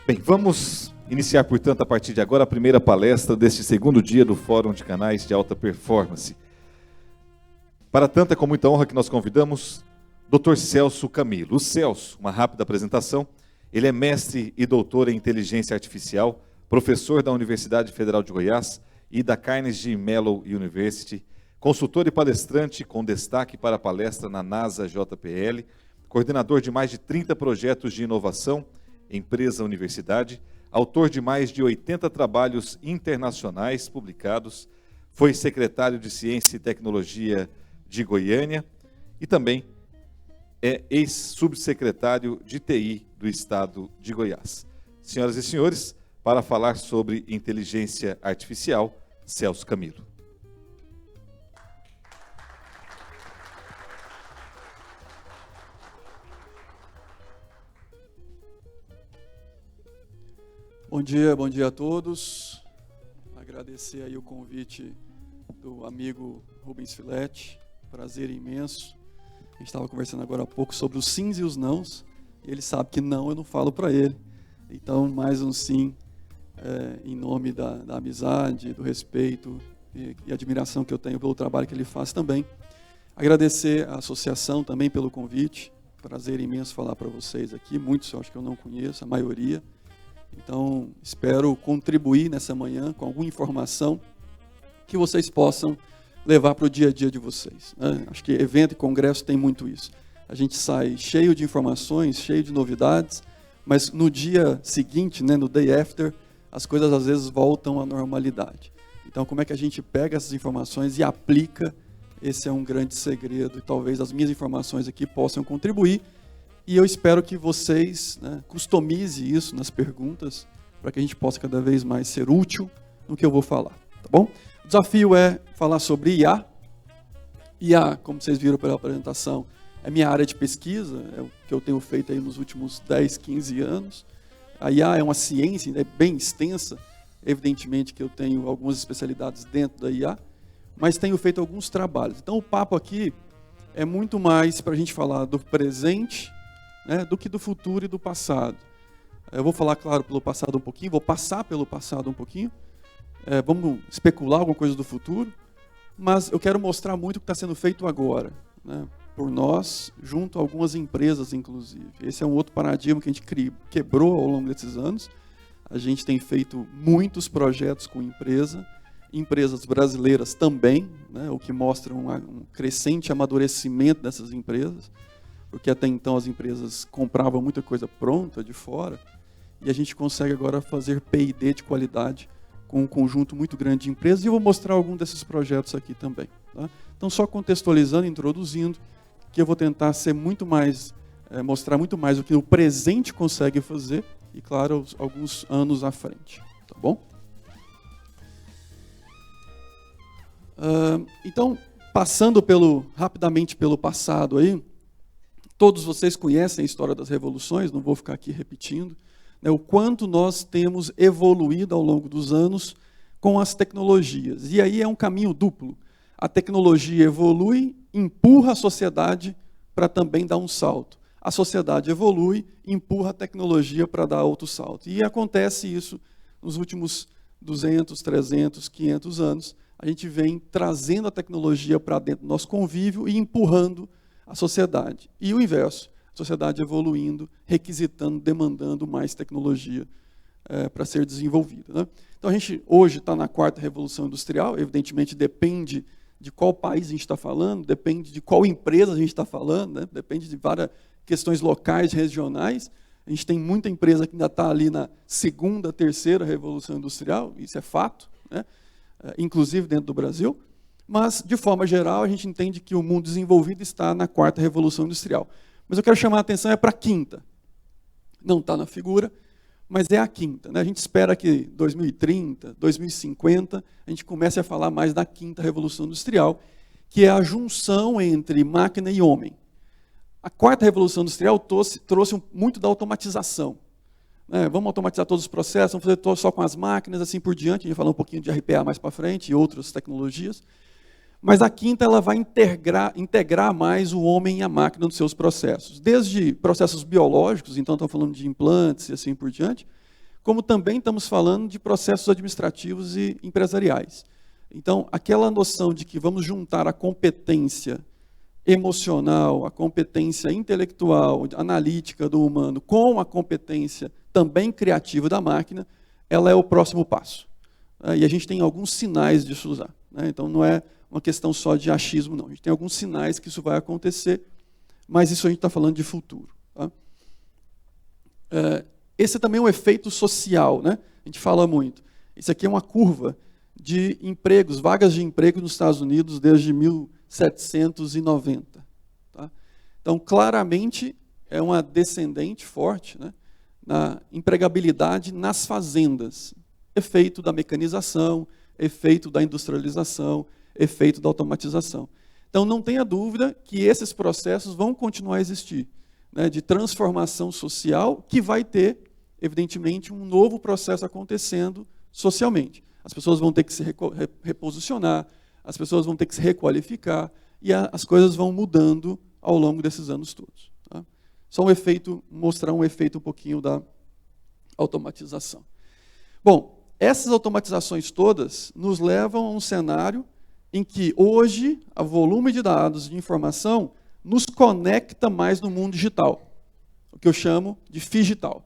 Bem, vamos iniciar, portanto, a partir de agora, a primeira palestra deste segundo dia do Fórum de Canais de Alta Performance. Para tanto, é com muita honra que nós convidamos Dr. Celso Camilo. O Celso, uma rápida apresentação, ele é mestre e doutor em Inteligência Artificial, professor da Universidade Federal de Goiás e da Carnegie Mellon University, consultor e palestrante com destaque para palestra na NASA JPL, coordenador de mais de 30 projetos de inovação, empresa-universidade, autor de mais de 80 trabalhos internacionais publicados, foi secretário de Ciência e Tecnologia de Goiânia e também é ex-subsecretário de TI do Estado de Goiás. Senhoras e senhores, para falar sobre inteligência artificial, Celso Camilo. Bom dia a todos. Agradecer aí o convite do amigo Rubens Filetti, prazer imenso. A gente estava conversando agora há pouco sobre os sims e os nãos, e ele sabe que não, eu não falo para ele. Então, mais um sim, em nome da amizade, do respeito e admiração que eu tenho pelo trabalho que ele faz também. Agradecer à associação também pelo convite, prazer imenso falar para vocês aqui, muitos eu acho que eu não conheço, a maioria. Então, espero contribuir nessa manhã com alguma informação que vocês possam levar para o dia a dia de vocês, né? Acho que evento e congresso tem muito isso. A gente sai cheio de informações, cheio de novidades, mas no dia seguinte, né, no day after, as coisas às vezes voltam à normalidade. Então, como é que a gente pega essas informações e aplica? Esse é um grande segredo e talvez as minhas informações aqui possam contribuir. E eu espero que vocês, né, customizem isso nas perguntas para que a gente possa cada vez mais ser útil no que eu vou falar, tá bom? O desafio é falar sobre IA. IA, como vocês viram pela apresentação, é minha área de pesquisa, é o que eu tenho feito aí nos últimos 10, 15 anos. A IA é uma ciência, é bem extensa, evidentemente que eu tenho algumas especialidades dentro da IA, mas tenho feito alguns trabalhos. Então o papo aqui é muito mais para a gente falar do presente, né, do que do futuro e do passado. Eu vou falar, claro, pelo passado um pouquinho, vou passar pelo passado um pouquinho, vamos especular alguma coisa do futuro, mas eu quero mostrar muito o que está sendo feito agora, né, por nós, junto a algumas empresas, inclusive. Esse é um outro paradigma que a gente quebrou ao longo desses anos. A gente tem feito muitos projetos com empresas brasileiras também, né, o que mostra um crescente amadurecimento dessas empresas, porque até então as empresas compravam muita coisa pronta de fora, e a gente consegue agora fazer P&D de qualidade com um conjunto muito grande de empresas, e eu vou mostrar algum desses projetos aqui também. Tá? Então, só contextualizando, introduzindo, que eu vou tentar ser muito mais, mostrar muito mais o que o presente consegue fazer, e claro, alguns anos à frente. Tá bom? Então, passando rapidamente pelo passado aí, todos vocês conhecem a história das revoluções, não vou ficar aqui repetindo, né, o quanto nós temos evoluído ao longo dos anos com as tecnologias. E aí é um caminho duplo. A tecnologia evolui, empurra a sociedade para também dar um salto. A sociedade evolui, empurra a tecnologia para dar outro salto. E acontece isso nos últimos 200, 300, 500 anos. A gente vem trazendo a tecnologia para dentro do nosso convívio e empurrando a sociedade. E o inverso, a sociedade evoluindo, requisitando, demandando mais tecnologia para ser desenvolvida, né? Então a gente hoje está na 4ª Revolução Industrial, evidentemente depende de qual país a gente está falando, depende de qual empresa a gente está falando, né? Depende de várias questões locais, regionais. A gente tem muita empresa que ainda está ali na 2ª, 3ª Revolução Industrial, isso é fato, né? Inclusive dentro do Brasil. Mas, de forma geral, a gente entende que o mundo desenvolvido está na 4ª Revolução Industrial. Mas eu quero chamar a atenção para a 5ª. Não está na figura, mas é a 5ª, né? A gente espera que 2030, 2050, a gente comece a falar mais da 5ª Revolução Industrial, que é a junção entre máquina e homem. A 4ª Revolução Industrial trouxe muito da automatização. Vamos automatizar todos os processos, vamos fazer só com as máquinas, assim por diante. A gente vai falar um pouquinho de RPA mais para frente e outras tecnologias. Mas a 5ª ela vai integrar mais o homem e a máquina nos seus processos. Desde processos biológicos, então estamos falando de implantes e assim por diante, como também estamos falando de processos administrativos e empresariais. Então, aquela noção de que vamos juntar a competência emocional, a competência intelectual, analítica do humano, com a competência também criativa da máquina, ela é o próximo passo. E a gente tem alguns sinais disso usar. Então, não é uma questão só de achismo, não. A gente tem alguns sinais que isso vai acontecer, mas isso a gente está falando de futuro. Tá? Esse também é um efeito social, né? A gente fala muito. Isso aqui é uma curva de empregos, vagas de emprego nos Estados Unidos desde 1790. Tá? Então, claramente, é uma descendente forte, né, na empregabilidade nas fazendas. Efeito da mecanização, efeito da industrialização, efeito da automatização. Então, não tenha dúvida que esses processos vão continuar a existir, né, de transformação social, que vai ter, evidentemente, um novo processo acontecendo socialmente. As pessoas vão ter que se reposicionar, as pessoas vão ter que se requalificar, e as coisas vão mudando ao longo desses anos todos. Tá? Só um efeito, mostrar um efeito um pouquinho da automatização. Bom, essas automatizações todas nos levam a um cenário em que hoje o volume de dados, de informação, nos conecta mais no mundo digital, o que eu chamo de figital.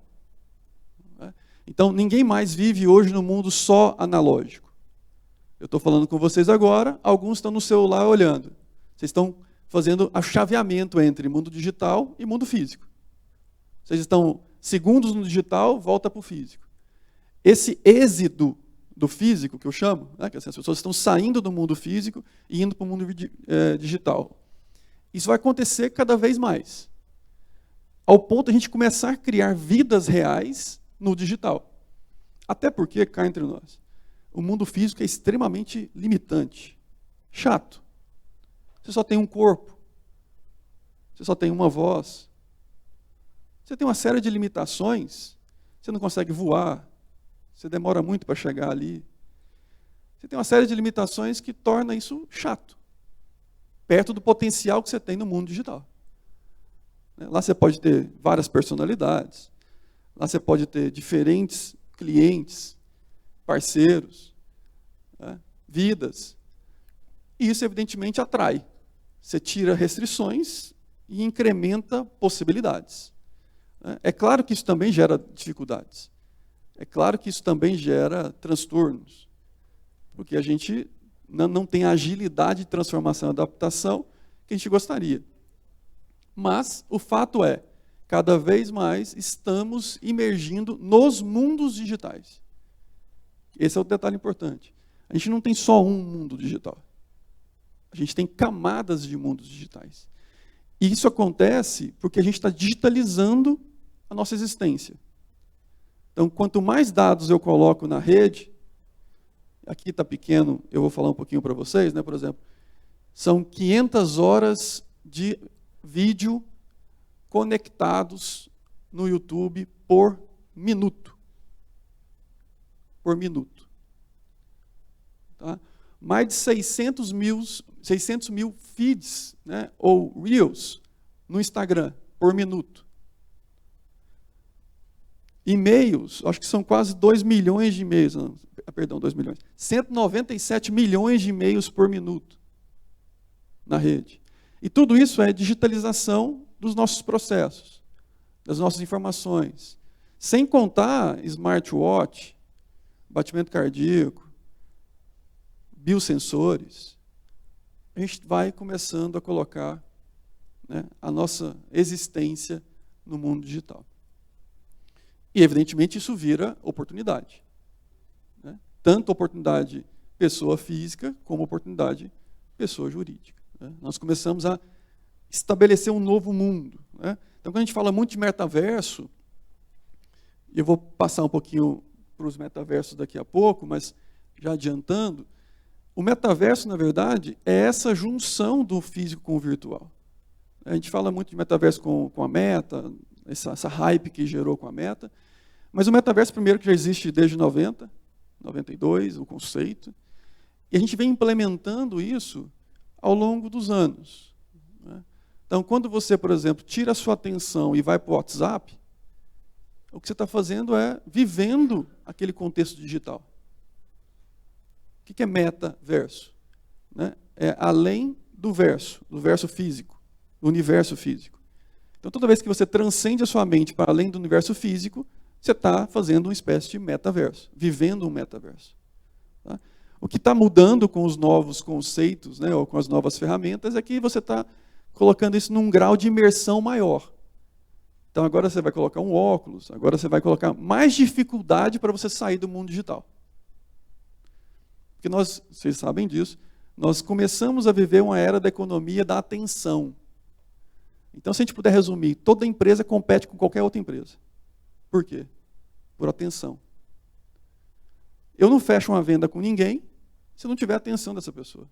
Então, ninguém mais vive hoje no mundo só analógico. Eu estou falando com vocês agora, alguns estão no celular olhando. Vocês estão fazendo a chaveamento entre mundo digital e mundo físico. Vocês estão segundos no digital, volta para o físico. Esse êxodo do físico, que eu chamo, né, que assim, as pessoas estão saindo do mundo físico e indo para o mundo digital. Isso vai acontecer cada vez mais. Ao ponto de a gente começar a criar vidas reais no digital. Até porque, cá entre nós, o mundo físico é extremamente limitante, chato. Você só tem um corpo, você só tem uma voz, você tem uma série de limitações, você não consegue voar, você demora muito para chegar ali. Você tem uma série de limitações que torna isso chato, perto do potencial que você tem no mundo digital. Lá você pode ter várias personalidades, lá você pode ter diferentes clientes, parceiros, né, vidas. E isso, evidentemente, atrai. Você tira restrições e incrementa possibilidades. É claro que isso também gera dificuldades. É claro que isso também gera transtornos. Porque a gente não tem a agilidade de transformação e adaptação que a gente gostaria. Mas o fato é, cada vez mais estamos imergindo nos mundos digitais. Esse é o detalhe importante. A gente não tem só um mundo digital. A gente tem camadas de mundos digitais. E isso acontece porque a gente está digitalizando a nossa existência. Então, quanto mais dados eu coloco na rede, aqui está pequeno, eu vou falar um pouquinho para vocês, né, por exemplo, são 500 horas de vídeo conectados no YouTube por minuto. Por minuto. Tá? Mais de 600 mil feeds, né, ou reels no Instagram por minuto. E-mails, acho que são quase 2 milhões de e-mails, 2 milhões. 197 milhões de e-mails por minuto na rede. E tudo isso é digitalização dos nossos processos, das nossas informações. Sem contar smartwatch, batimento cardíaco, biosensores. A gente vai começando a colocar, né, a nossa existência no mundo digital. E, evidentemente, isso vira oportunidade. Né? Tanto oportunidade pessoa física, como oportunidade pessoa jurídica. Né? Nós começamos a estabelecer um novo mundo. Né? Então, quando a gente fala muito de metaverso, eu vou passar um pouquinho para os metaversos daqui a pouco, mas já adiantando, o metaverso, na verdade, é essa junção do físico com o virtual. A gente fala muito de metaverso com a Meta, essa hype que gerou com a Meta, mas o metaverso, primeiro, que já existe desde 90, 92, o conceito, e a gente vem implementando isso ao longo dos anos. Né? Então, quando você, por exemplo, tira a sua atenção e vai para o WhatsApp, o que você está fazendo é vivendo aquele contexto digital. O que é metaverso? Né? É além do verso físico, do universo físico. Então, toda vez que você transcende a sua mente para além do universo físico, você está fazendo uma espécie de metaverso, vivendo um metaverso. Tá? O que está mudando com os novos conceitos, né, ou com as novas ferramentas, é que você está colocando isso num grau de imersão maior. Então, agora você vai colocar um óculos, agora você vai colocar mais dificuldade para você sair do mundo digital. Porque vocês sabem disso, nós começamos a viver uma era da economia da atenção. Então, se a gente puder resumir, toda empresa compete com qualquer outra empresa. Por quê? Por atenção. Eu não fecho uma venda com ninguém se não tiver a atenção dessa pessoa.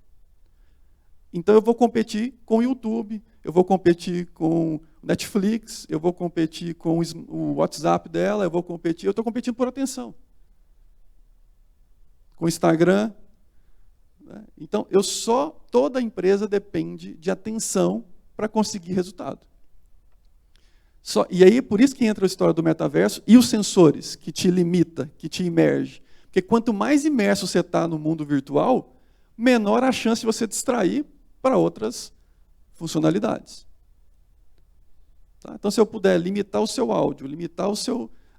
Então, eu vou competir com o YouTube, eu vou competir com o Netflix, eu vou competir com o WhatsApp dela, eu estou competindo por atenção. Com o Instagram. Né? Então, toda empresa depende de atenção para conseguir resultado. E aí, por isso que entra a história do metaverso e os sensores, que te limita, que te imerge. Porque quanto mais imerso você está no mundo virtual, menor a chance de você distrair para outras funcionalidades. Tá? Então, se eu puder limitar o seu áudio, limitar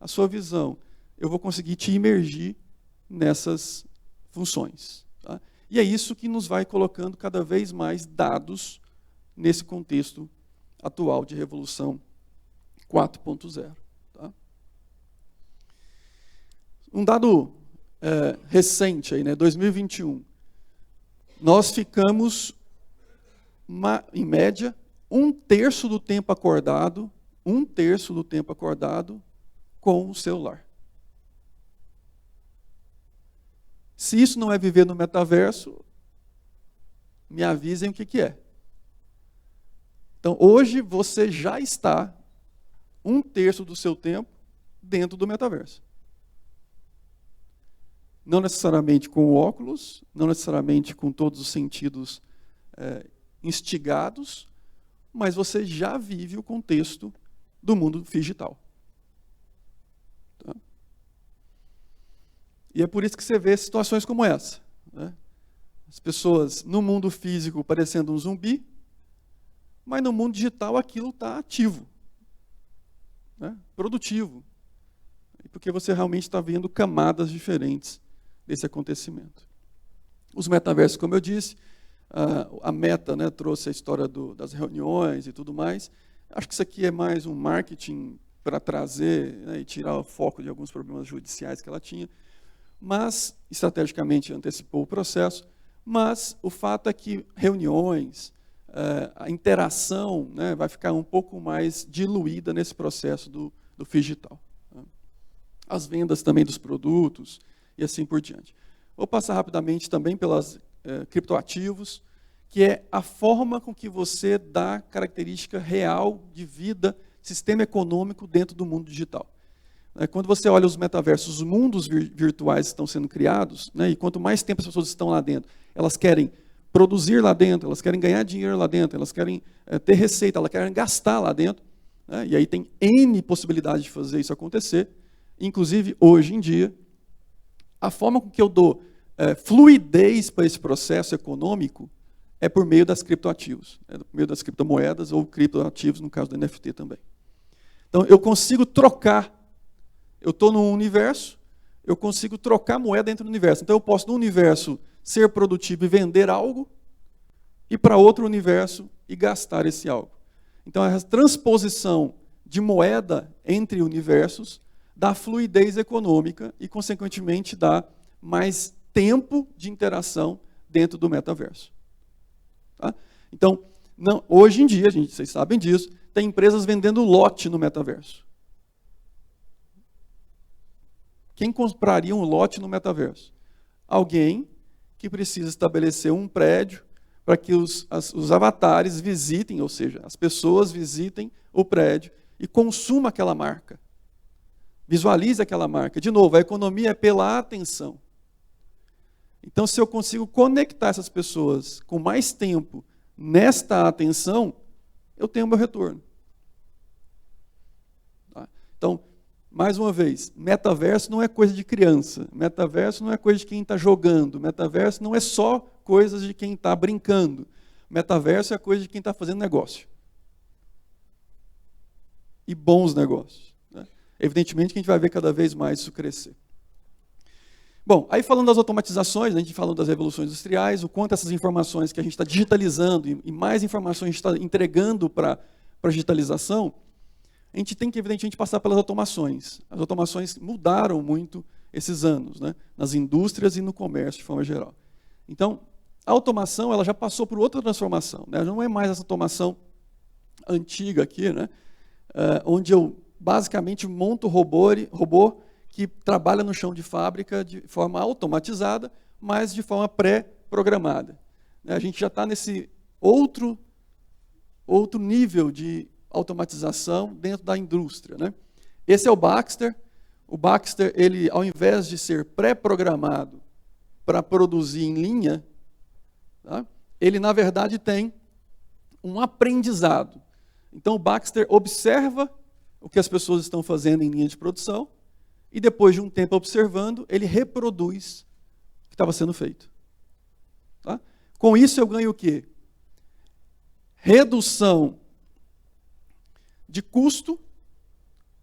a sua visão, eu vou conseguir te imergir nessas funções. Tá? E é isso que nos vai colocando cada vez mais dados nesse contexto atual de revolução 4.0. Tá? Um dado recente, aí, né, 2021, nós ficamos, em média, um terço do tempo acordado com o celular. Se isso não é viver no metaverso, me avisem o que é. Então, hoje você já está um terço do seu tempo dentro do metaverso. Não necessariamente com óculos, não necessariamente com todos os sentidos instigados, mas você já vive o contexto do mundo digital. Tá? E é por isso que você vê situações como essa. Né? As pessoas no mundo físico parecendo um zumbi, mas no mundo digital aquilo está ativo, né? Produtivo, porque você realmente está vendo camadas diferentes desse acontecimento. Os metaversos, como eu disse, a Meta, né, trouxe a história das reuniões e tudo mais. Acho que isso aqui é mais um marketing para trazer, né, e tirar o foco de alguns problemas judiciais que ela tinha, mas estrategicamente antecipou o processo. Mas o fato é que reuniões, a interação, né, vai ficar um pouco mais diluída nesse processo do digital. Tá? As vendas também dos produtos e assim por diante. Vou passar rapidamente também pelas criptoativos, que é a forma com que você dá característica real de vida, sistema econômico dentro do mundo digital. Quando você olha os metaversos, os mundos virtuais estão sendo criados, né, e quanto mais tempo as pessoas estão lá dentro, elas querem produzir lá dentro, elas querem ganhar dinheiro lá dentro, elas querem ter receita, elas querem gastar lá dentro, né, e aí tem N possibilidades de fazer isso acontecer. Inclusive, hoje em dia, a forma com que eu dou fluidez para esse processo econômico é por meio das criptoativos, por meio das criptomoedas ou criptoativos, no caso do NFT também. Então, eu consigo trocar. Eu estou num universo, eu consigo trocar moeda dentro do universo. Então, eu posso, no universo, ser produtivo e vender algo, e para outro universo e gastar esse algo. Então, a transposição de moeda entre universos dá fluidez econômica e, consequentemente, dá mais tempo de interação dentro do metaverso. Tá? Então, hoje em dia, vocês sabem disso, tem empresas vendendo lote no metaverso. Quem compraria um lote no metaverso? Alguém que precisa estabelecer um prédio para que os avatares visitem, ou seja, as pessoas visitem o prédio e consumam aquela marca. Visualize aquela marca. De novo, a economia é pela atenção. Então, se eu consigo conectar essas pessoas com mais tempo nesta atenção, eu tenho meu retorno. Tá? Então, mais uma vez, metaverso não é coisa de criança, metaverso não é coisa de quem está jogando, metaverso não é só coisas de quem está brincando, metaverso é coisa de quem está fazendo negócio. E bons negócios. Né? Evidentemente que a gente vai ver cada vez mais isso crescer. Bom, aí falando das automatizações, a gente falando das revoluções industriais, o quanto essas informações que a gente está digitalizando e mais informações a gente está entregando para a digitalização, a gente tem que, evidentemente, passar pelas automações. As automações mudaram muito esses anos, né? Nas indústrias e no comércio, de forma geral. Então, a automação ela já passou por outra transformação. Né? Não é mais essa automação antiga aqui, né? Onde eu basicamente monto robô que trabalha no chão de fábrica de forma automatizada, mas de forma pré-programada. A gente já está nesse outro nível de automatização dentro da indústria. Né? Esse é o Baxter. O Baxter, ele, ao invés de ser pré-programado para produzir em linha, tá? Ele, na verdade, tem um aprendizado. Então, o Baxter observa o que as pessoas estão fazendo em linha de produção e, depois de um tempo observando, ele reproduz o que estava sendo feito. Tá? Com isso, eu ganho o quê? Redução de custo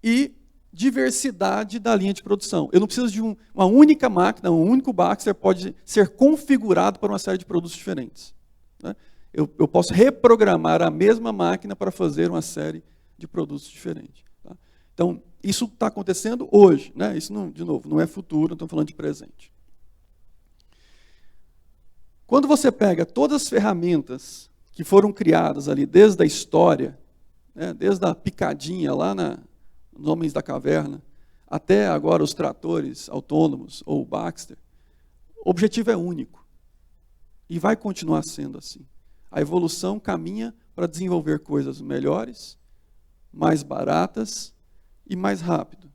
e diversidade da linha de produção. Eu não preciso de uma única máquina, um único Baxter pode ser configurado para uma série de produtos diferentes. Né? Eu posso reprogramar a mesma máquina para fazer uma série de produtos diferentes. Tá? Então, isso está acontecendo hoje. Né? Isso, não, de novo, não é futuro, estamos falando de presente. Quando você pega todas as ferramentas que foram criadas ali desde a história, né, desde a picadinha lá nos Homens da Caverna, até agora os tratores autônomos ou o Baxter, o objetivo é único. E vai continuar sendo assim. A evolução caminha para desenvolver coisas melhores, mais baratas e mais rápido.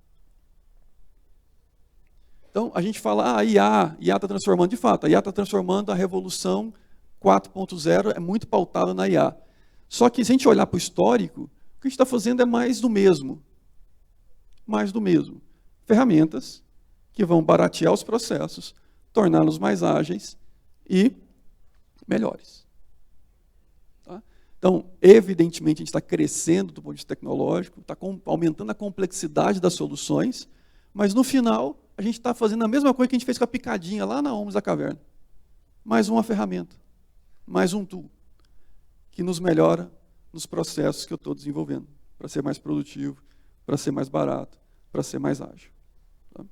Então, a gente fala, IA está transformando, de fato, a IA está transformando a revolução 4.0, é muito pautada na IA. Só que, se a gente olhar para o histórico, o que a gente está fazendo é mais do mesmo. Mais do mesmo. Ferramentas que vão baratear os processos, torná-los mais ágeis e melhores. Tá? Então, evidentemente, a gente está crescendo do ponto de vista tecnológico, está aumentando a complexidade das soluções, mas, no final, a gente está fazendo a mesma coisa que a gente fez com a picadinha lá na Homens da Caverna. Mais uma ferramenta, mais um tool, que nos melhora nos processos que eu estou desenvolvendo, para ser mais produtivo, para ser mais barato, para ser mais ágil. Tá?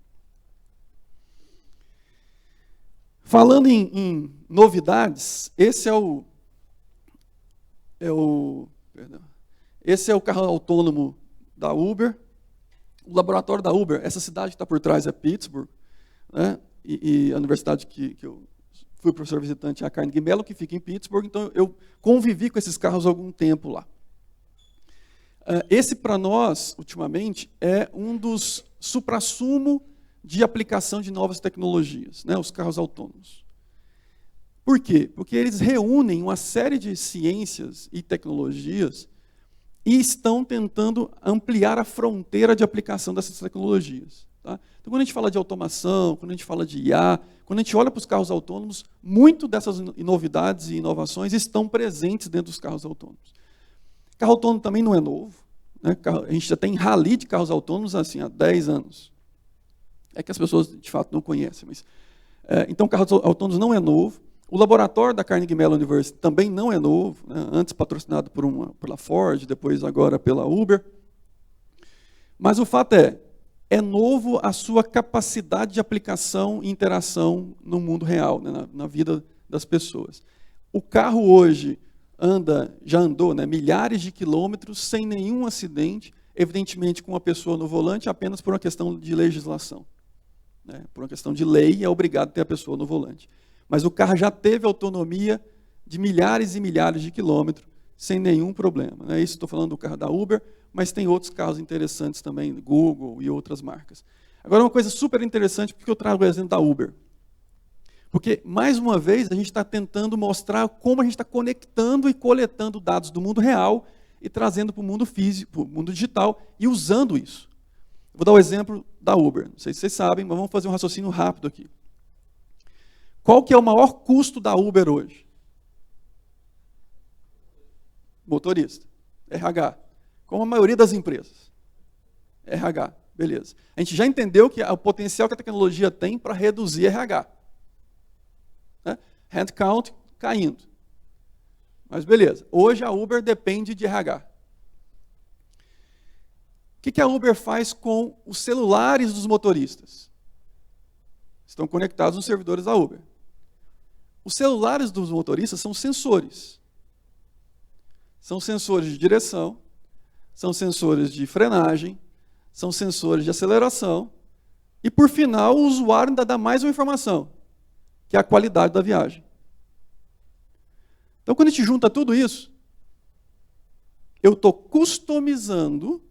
Falando em novidades, esse é o carro autônomo da Uber. O laboratório da Uber, essa cidade que está por trás é Pittsburgh, né? E a universidade que eu fui professor visitante é a Carnegie Mellon, que fica em Pittsburgh, então eu convivi com esses carros há algum tempo lá. Esse, para nós, ultimamente, é um dos suprassumo de aplicação de novas tecnologias, né, os carros autônomos. Por quê? Porque eles reúnem uma série de ciências e tecnologias e estão tentando ampliar a fronteira de aplicação dessas tecnologias. Tá? Então, quando a gente fala de automação, quando a gente fala de IA, quando a gente olha para os carros autônomos, muito dessas novidades e inovações estão presentes dentro dos carros autônomos. Carro autônomo também não é novo. Né? A gente já tem rally de carros autônomos assim, há 10 anos. É que as pessoas, de fato, não conhecem. Mas, então, carros autônomos não é novo. O laboratório da Carnegie Mellon University também não é novo. Né? Antes patrocinado pela Ford, depois agora pela Uber. Mas o fato é novo a sua capacidade de aplicação e interação no mundo real, né? na vida das pessoas. O carro hoje já andou, né, milhares de quilômetros sem nenhum acidente, evidentemente com uma pessoa no volante apenas por uma questão de legislação. Né? Por uma questão de lei, é obrigado a ter a pessoa no volante. Mas o carro já teve autonomia de milhares e milhares de quilômetros sem nenhum problema. Né? Isso estou falando do carro da Uber, mas tem outros carros interessantes também, Google e outras marcas. Agora, uma coisa super interessante, porque eu trago o exemplo da Uber. Porque, mais uma vez, a gente está tentando mostrar como a gente está conectando e coletando dados do mundo real e trazendo para o mundo físico, para o mundo digital, e usando isso. Vou dar o exemplo da Uber. Não sei se vocês sabem, mas vamos fazer um raciocínio rápido aqui. Qual que é o maior custo da Uber hoje? Motorista. RH. Como a maioria das empresas. RH. Beleza. A gente já entendeu que o potencial que a tecnologia tem para reduzir RH. Né? Headcount caindo. Mas beleza. Hoje a Uber depende de RH. O que a Uber faz com os celulares dos motoristas? Estão conectados nos servidores da Uber. Os celulares dos motoristas são sensores. São sensores de direção, são sensores de frenagem, são sensores de aceleração. E, por final, o usuário ainda dá mais uma informação, que é a qualidade da viagem. Então, quando a gente junta tudo isso, eu estou customizando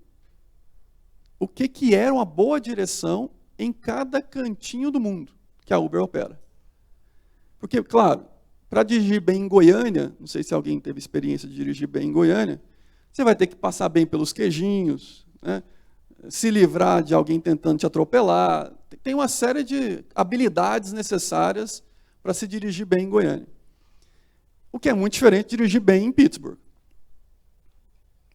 o que era uma boa direção em cada cantinho do mundo que a Uber opera. Porque, claro, para dirigir bem em Goiânia, não sei se alguém teve experiência de dirigir bem em Goiânia, você vai ter que passar bem pelos queijinhos, né? Se livrar de alguém tentando te atropelar. Tem uma série de habilidades necessárias para se dirigir bem em Goiânia. O que é muito diferente de dirigir bem em Pittsburgh.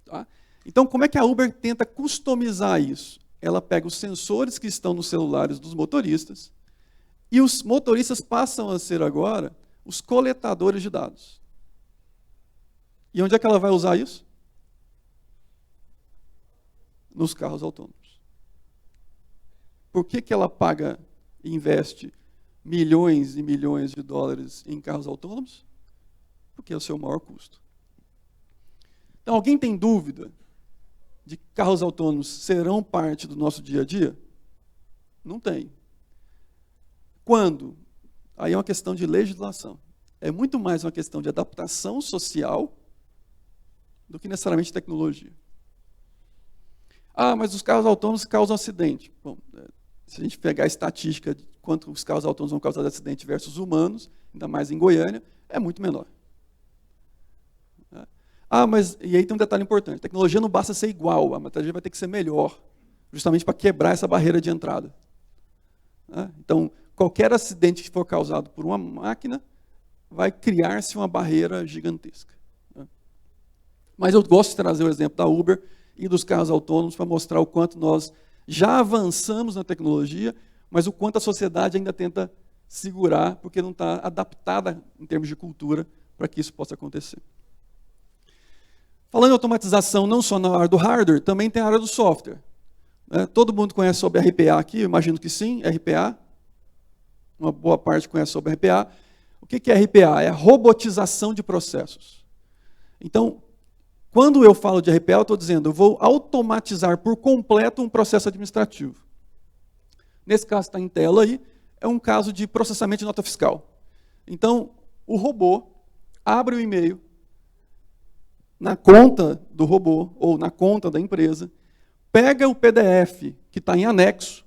Tá? Então, como é que a Uber tenta customizar isso? Ela pega os sensores que estão nos celulares dos motoristas e os motoristas passam a ser agora os coletadores de dados. E onde é que ela vai usar isso? Nos carros autônomos. Por que ela paga e investe milhões e milhões de dólares em carros autônomos? Porque é o seu maior custo. Então, alguém tem dúvida de que carros autônomos serão parte do nosso dia a dia? Não tem. Quando? Aí é uma questão de legislação. É muito mais uma questão de adaptação social do que necessariamente tecnologia. Ah, mas os carros autônomos causam acidente. Bom, se a gente pegar a estatística de quanto os carros autônomos vão causar de acidente versus humanos, ainda mais em Goiânia, é muito menor. Ah, mas, e aí tem um detalhe importante, a tecnologia não basta ser igual, a tecnologia vai ter que ser melhor, justamente para quebrar essa barreira de entrada. Então, qualquer acidente que for causado por uma máquina, vai criar-se uma barreira gigantesca. Mas eu gosto de trazer o exemplo da Uber e dos carros autônomos para mostrar o quanto nós já avançamos na tecnologia, mas o quanto a sociedade ainda tenta segurar, porque não está adaptada em termos de cultura para que isso possa acontecer. Falando em automatização não só na área do hardware, também tem a área do software. Todo mundo conhece sobre RPA aqui? Eu imagino que sim, RPA. Uma boa parte conhece sobre RPA. O que é RPA? É a robotização de processos. Então, quando eu falo de RPA, eu estou dizendo, eu vou automatizar por completo um processo administrativo. Nesse caso que está em tela aí, é um caso de processamento de nota fiscal. Então, o robô abre o e-mail na conta do robô, ou na conta da empresa, pega o PDF que está em anexo,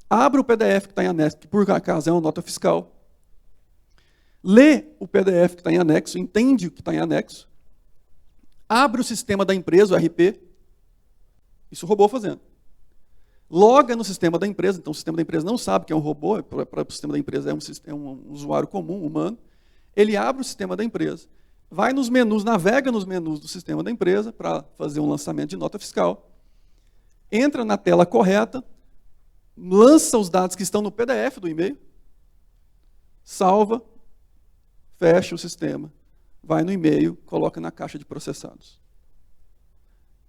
abre o PDF que está em anexo, que por acaso é uma nota fiscal, lê o PDF que está em anexo, entende o que está em anexo, abre o sistema da empresa, o RP, isso o robô fazendo. Loga no sistema da empresa, então o sistema da empresa não sabe que é um robô, para o sistema da empresa é um usuário comum, humano. Ele abre o sistema da empresa, vai nos menus, navega nos menus do sistema da empresa para fazer um lançamento de nota fiscal, entra na tela correta, lança os dados que estão no PDF do e-mail, salva, fecha o sistema, vai no e-mail, coloca na caixa de processados.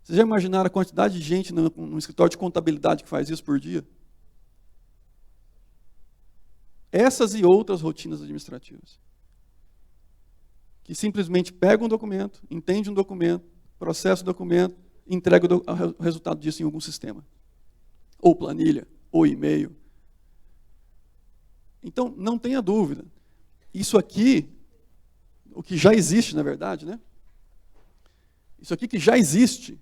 Vocês já imaginaram a quantidade de gente no escritório de contabilidade que faz isso por dia? Essas e outras rotinas administrativas. Que simplesmente pega um documento, entende um documento, processa o documento, entrega o resultado disso em algum sistema. Ou planilha, ou e-mail. Então, não tenha dúvida. Isso aqui, o que já existe, na verdade, né? Isso aqui que já existe,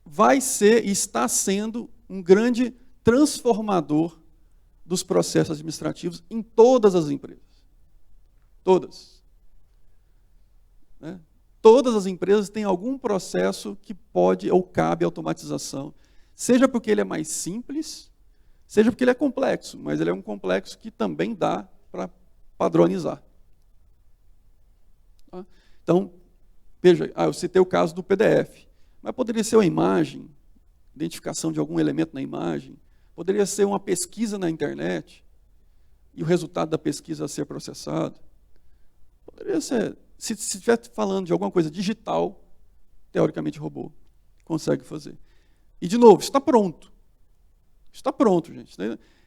vai ser e está sendo um grande transformador dos processos administrativos em todas as empresas. Todas. todas as empresas têm algum processo que pode ou cabe automatização, seja porque ele é mais simples, seja porque ele é complexo, mas ele é um complexo que também dá para padronizar. Tá? Então, veja, eu citei o caso do PDF, mas poderia ser uma imagem, identificação de algum elemento na imagem, poderia ser uma pesquisa na internet, e o resultado da pesquisa a ser processado. Poderia ser, se estiver falando de alguma coisa digital, teoricamente o robô consegue fazer. E, de novo, está pronto. Está pronto, gente.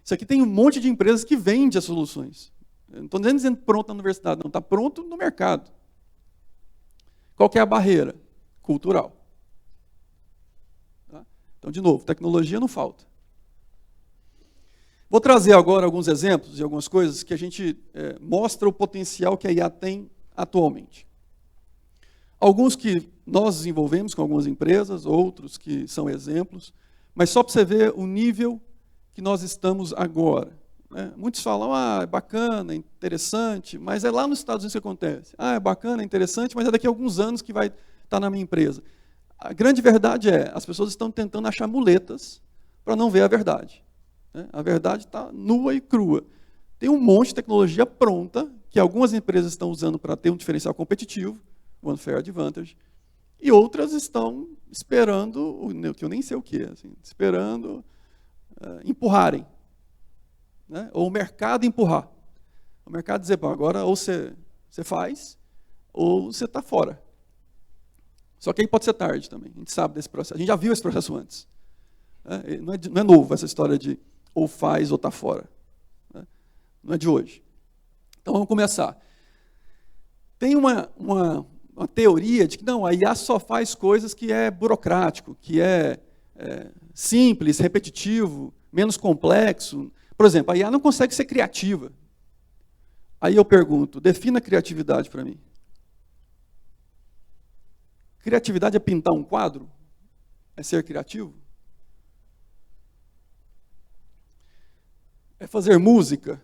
Isso aqui tem um monte de empresas que vendem as soluções. Eu não estou nem dizendo pronto na universidade, não. Está pronto no mercado. Qual que é a barreira? Cultural. Tá? Então, de novo, tecnologia não falta. Vou trazer agora alguns exemplos de algumas coisas que a gente mostra o potencial que a IA tem atualmente. Alguns que nós desenvolvemos com algumas empresas, outros que são exemplos, mas só para você ver o nível que nós estamos agora. Né? Muitos falam, é bacana, interessante, mas é lá nos Estados Unidos que acontece. É bacana, interessante, mas é daqui a alguns anos que vai estar na minha empresa. A grande verdade é, as pessoas estão tentando achar muletas para não ver a verdade. Né? A verdade está nua e crua. Tem um monte de tecnologia pronta, que algumas empresas estão usando para ter um diferencial competitivo, o unfair advantage, e outras estão esperando, que eu nem sei o que é, assim, esperando empurrarem. Né? Ou o mercado empurrar. O mercado dizer, agora ou você faz, ou você está fora. Só que aí pode ser tarde também, a gente sabe desse processo. A gente já viu esse processo antes. Não é novo essa história de ou faz ou está fora. Né? Não é de hoje. Então vamos começar. Tem uma teoria de que não, a IA só faz coisas que é burocrático, que é simples, repetitivo, menos complexo. Por exemplo, a IA não consegue ser criativa. Aí eu pergunto, defina criatividade para mim. Criatividade é pintar um quadro? É ser criativo? É fazer música?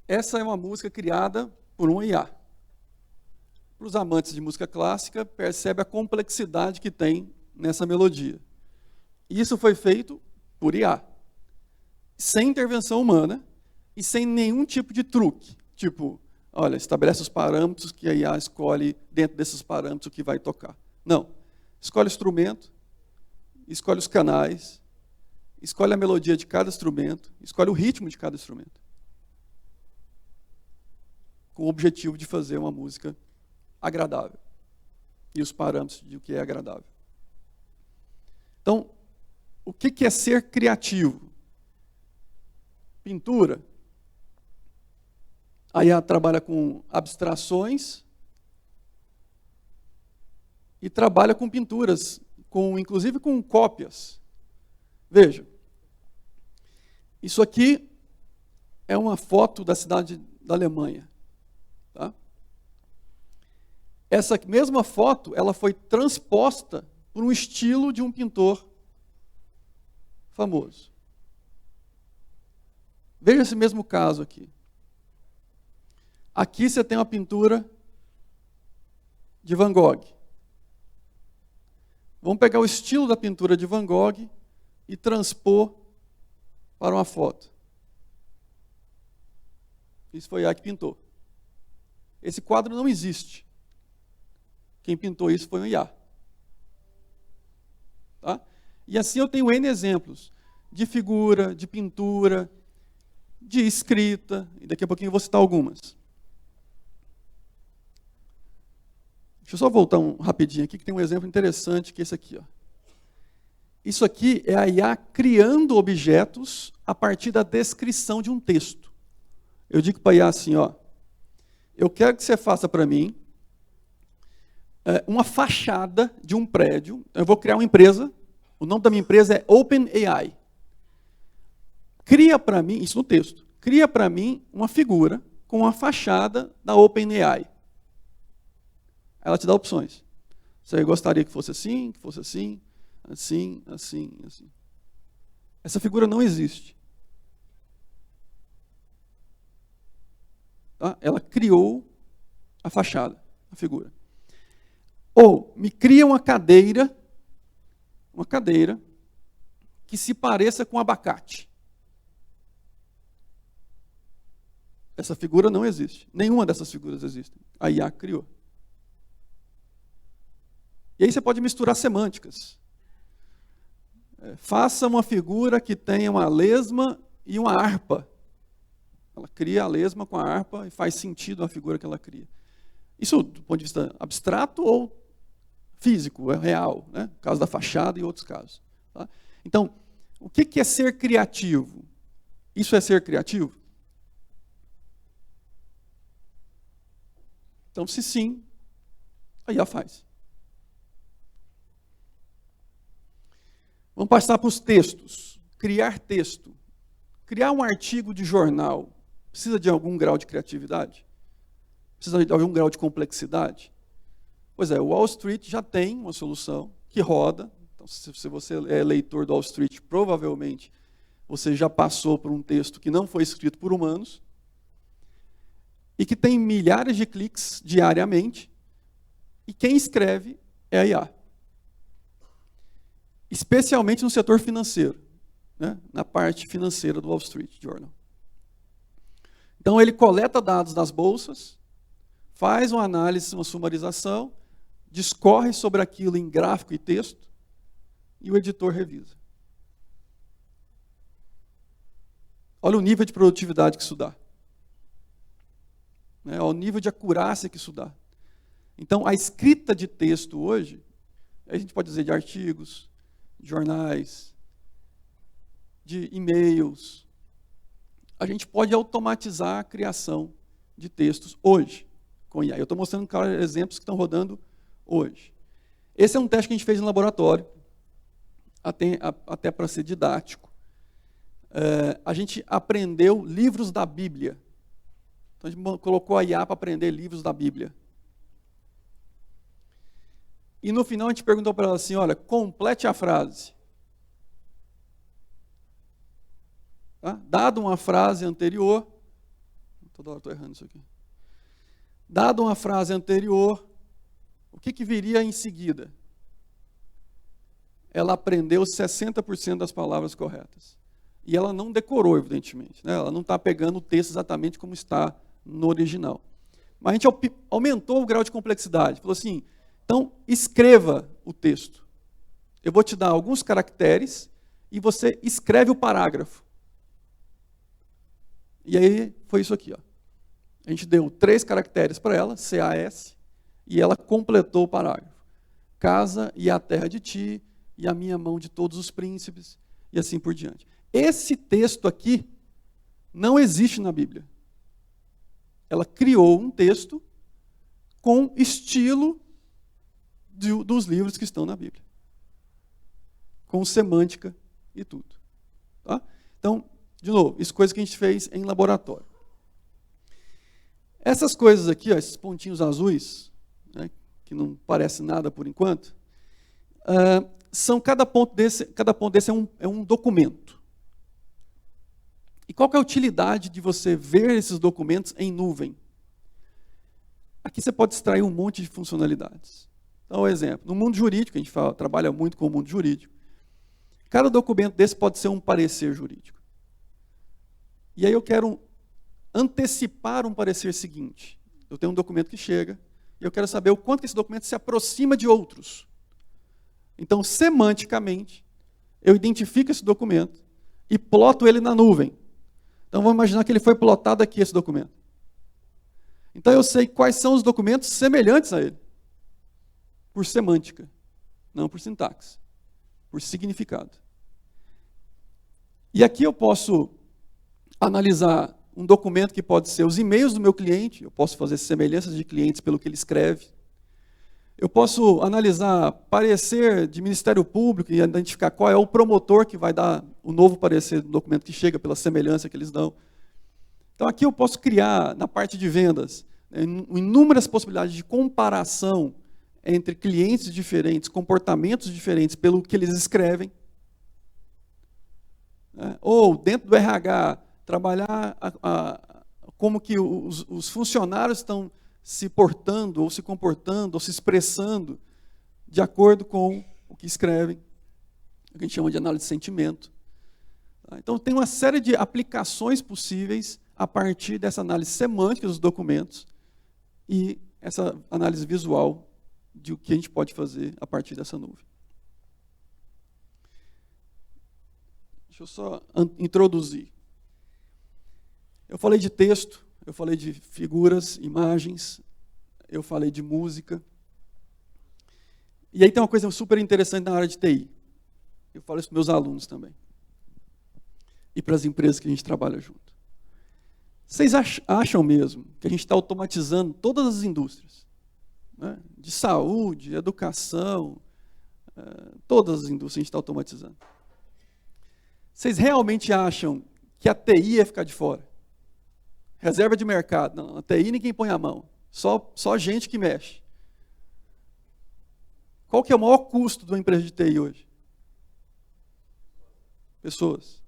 Essa é uma música criada por um IA. Para os amantes de música clássica, percebe a complexidade que tem nessa melodia. Isso foi feito por IA, sem intervenção humana e sem nenhum tipo de truque. Tipo, olha, estabelece os parâmetros que a IA escolhe dentro desses parâmetros o que vai tocar. Não. Escolhe o instrumento, escolhe os canais, escolhe a melodia de cada instrumento, escolhe o ritmo de cada instrumento. Com o objetivo de fazer uma música agradável. E os parâmetros de o que é agradável. Então, o que é ser criativo? Pintura. A IA trabalha com abstrações e trabalha com pinturas, inclusive com cópias. Veja, isso aqui é uma foto da cidade da Alemanha. Tá? Essa mesma foto ela foi transposta por um estilo de um pintor famoso. Veja esse mesmo caso aqui. Aqui você tem uma pintura de Van Gogh. Vamos pegar o estilo da pintura de Van Gogh e transpor para uma foto. Isso foi a que pintou. Esse quadro não existe. Quem pintou isso foi um IA. Tá? E assim eu tenho N exemplos de figura, de pintura, de escrita, e daqui a pouquinho eu vou citar algumas. Deixa eu só voltar rapidinho aqui, que tem um exemplo interessante, que é esse aqui. Ó. Isso aqui é a IA criando objetos a partir da descrição de um texto. Eu digo para a IA assim, ó, eu quero que você faça para mim uma fachada de um prédio. Eu vou criar uma empresa O nome da minha empresa é OpenAI. Cria para mim, isso no texto, cria para mim uma figura com a fachada da OpenAI. Ela te dá opções. Você gostaria que fosse assim, assim, assim. Essa figura não existe. Tá? Ela criou a fachada, a figura. Ou me cria uma cadeira que se pareça com abacate. Essa figura não existe. Nenhuma dessas figuras existe. A IA criou. E aí você pode misturar semânticas. Faça uma figura que tenha uma lesma e uma harpa. Ela cria a lesma com a harpa e faz sentido a figura que ela cria. Isso do ponto de vista abstrato ou físico, é real, né? No caso da fachada e outros casos. Tá? Então, o que é ser criativo? Isso é ser criativo? Então, se sim, a IA faz. Vamos passar para os textos. Criar texto. Criar um artigo de jornal precisa de algum grau de criatividade? Precisa de algum grau de complexidade? Pois é, o Wall Street já tem uma solução que roda. Então, se você é leitor do Wall Street, provavelmente você já passou por um texto que não foi escrito por humanos e que tem milhares de cliques diariamente, e quem escreve é a IA. Especialmente no setor financeiro, né? Na parte financeira do Wall Street Journal. Então ele coleta dados das bolsas, faz uma análise, uma sumarização, discorre sobre aquilo em gráfico e texto, e o editor revisa. Olha o nível de produtividade que isso dá. Olha o nível de acurácia que isso dá. Então, a escrita de texto hoje, a gente pode dizer de artigos, de jornais, de e-mails, a gente pode automatizar a criação de textos hoje, com IA. Eu estou mostrando exemplos que estão rodando hoje. Esse é um teste que a gente fez no laboratório, até para ser didático. A gente aprendeu livros da Bíblia. Então a gente colocou a IA para aprender livros da Bíblia. E no final a gente perguntou para ela assim, olha, complete a frase. Tá? Dado uma frase anterior, toda hora estou errando isso aqui. Dado uma frase anterior, o que viria em seguida? Ela aprendeu 60% das palavras corretas. E ela não decorou, evidentemente. Né? Ela não está pegando o texto exatamente como está no original. Mas a gente aumentou o grau de complexidade. Falou assim, então escreva o texto. Eu vou te dar alguns caracteres e você escreve o parágrafo. E aí foi isso aqui. Ó. A gente deu 3 caracteres para ela, CAS, e ela completou o parágrafo. Casa e a terra de ti, e a minha mão de todos os príncipes, e assim por diante. Esse texto aqui não existe na Bíblia. Ela criou um texto com estilo dos livros que estão na Bíblia. Com semântica e tudo. Tá? Então, de novo, isso é coisa que a gente fez em laboratório. Essas coisas aqui, ó, esses pontinhos azuis, né, que não parece nada por enquanto, cada ponto desse é um documento. E qual que é a utilidade de você ver esses documentos em nuvem? Aqui você pode extrair um monte de funcionalidades. Então, exemplo, no mundo jurídico, a gente trabalha muito com o mundo jurídico, cada documento desse pode ser um parecer jurídico. E aí eu quero antecipar um parecer seguinte. Eu tenho um documento que chega, e eu quero saber o quanto que esse documento se aproxima de outros. Então, semanticamente, eu identifico esse documento e ploto ele na nuvem. Então, vamos imaginar que ele foi plotado aqui, esse documento. Então, eu sei quais são os documentos semelhantes a ele. Por semântica, não por sintaxe. Por significado. E aqui eu posso analisar um documento que pode ser os e-mails do meu cliente. Eu posso fazer semelhanças de clientes pelo que ele escreve. Eu posso analisar parecer de Ministério Público e identificar qual é o promotor que vai dar o novo parecer do documento que chega pela semelhança que eles dão. Então aqui eu posso criar, na parte de vendas, inúmeras possibilidades de comparação entre clientes diferentes, comportamentos diferentes pelo que eles escrevem. Ou dentro do RH, trabalhar como que os funcionários estão se portando, ou se comportando, ou se expressando de acordo com o que escrevem, o que a gente chama de análise de sentimento. Então, tem uma série de aplicações possíveis a partir dessa análise semântica dos documentos e essa análise visual de o que a gente pode fazer a partir dessa nuvem. Deixa eu só introduzir. Eu falei de texto, eu falei de figuras, imagens, eu falei de música. E aí tem uma coisa super interessante na área de TI. Eu falo isso para os meus alunos também. E para as empresas que a gente trabalha junto. Vocês acham mesmo que a gente está automatizando todas as indústrias? Né? De saúde, educação, todas as indústrias a gente está automatizando. Vocês realmente acham que a TI ia ficar de fora? Reserva de mercado. Não, a TI ninguém põe a mão. Só gente que mexe. Qual que é o maior custo de uma empresa de TI hoje? Pessoas.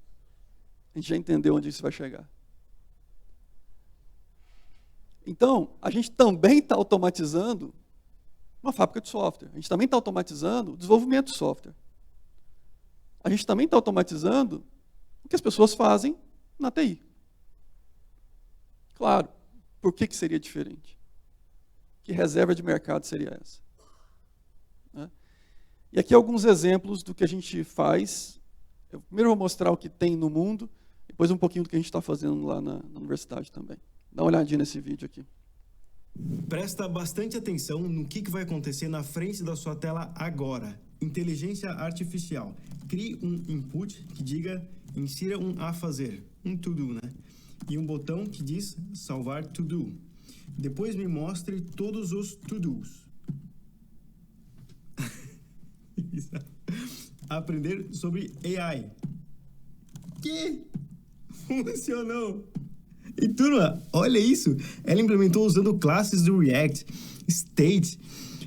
A gente já entendeu onde isso vai chegar. Então, a gente também está automatizando uma fábrica de software. A gente também está automatizando o desenvolvimento de software. A gente também está automatizando o que as pessoas fazem na TI. Claro, por que seria diferente? Que reserva de mercado seria essa? E aqui alguns exemplos do que a gente faz. Eu primeiro vou mostrar o que tem no mundo, depois um pouquinho do que a gente está fazendo lá na universidade também. Dá uma olhadinha nesse vídeo aqui. Presta bastante atenção no que vai acontecer na frente da sua tela agora. Inteligência artificial. Crie um input que diga, insira um a fazer, um to-do, né? E um botão que diz salvar to-do. Depois me mostre todos os to-dos. Aprender sobre AI. Que? Funcionou! E turma, olha isso! Ela implementou usando classes do React, state.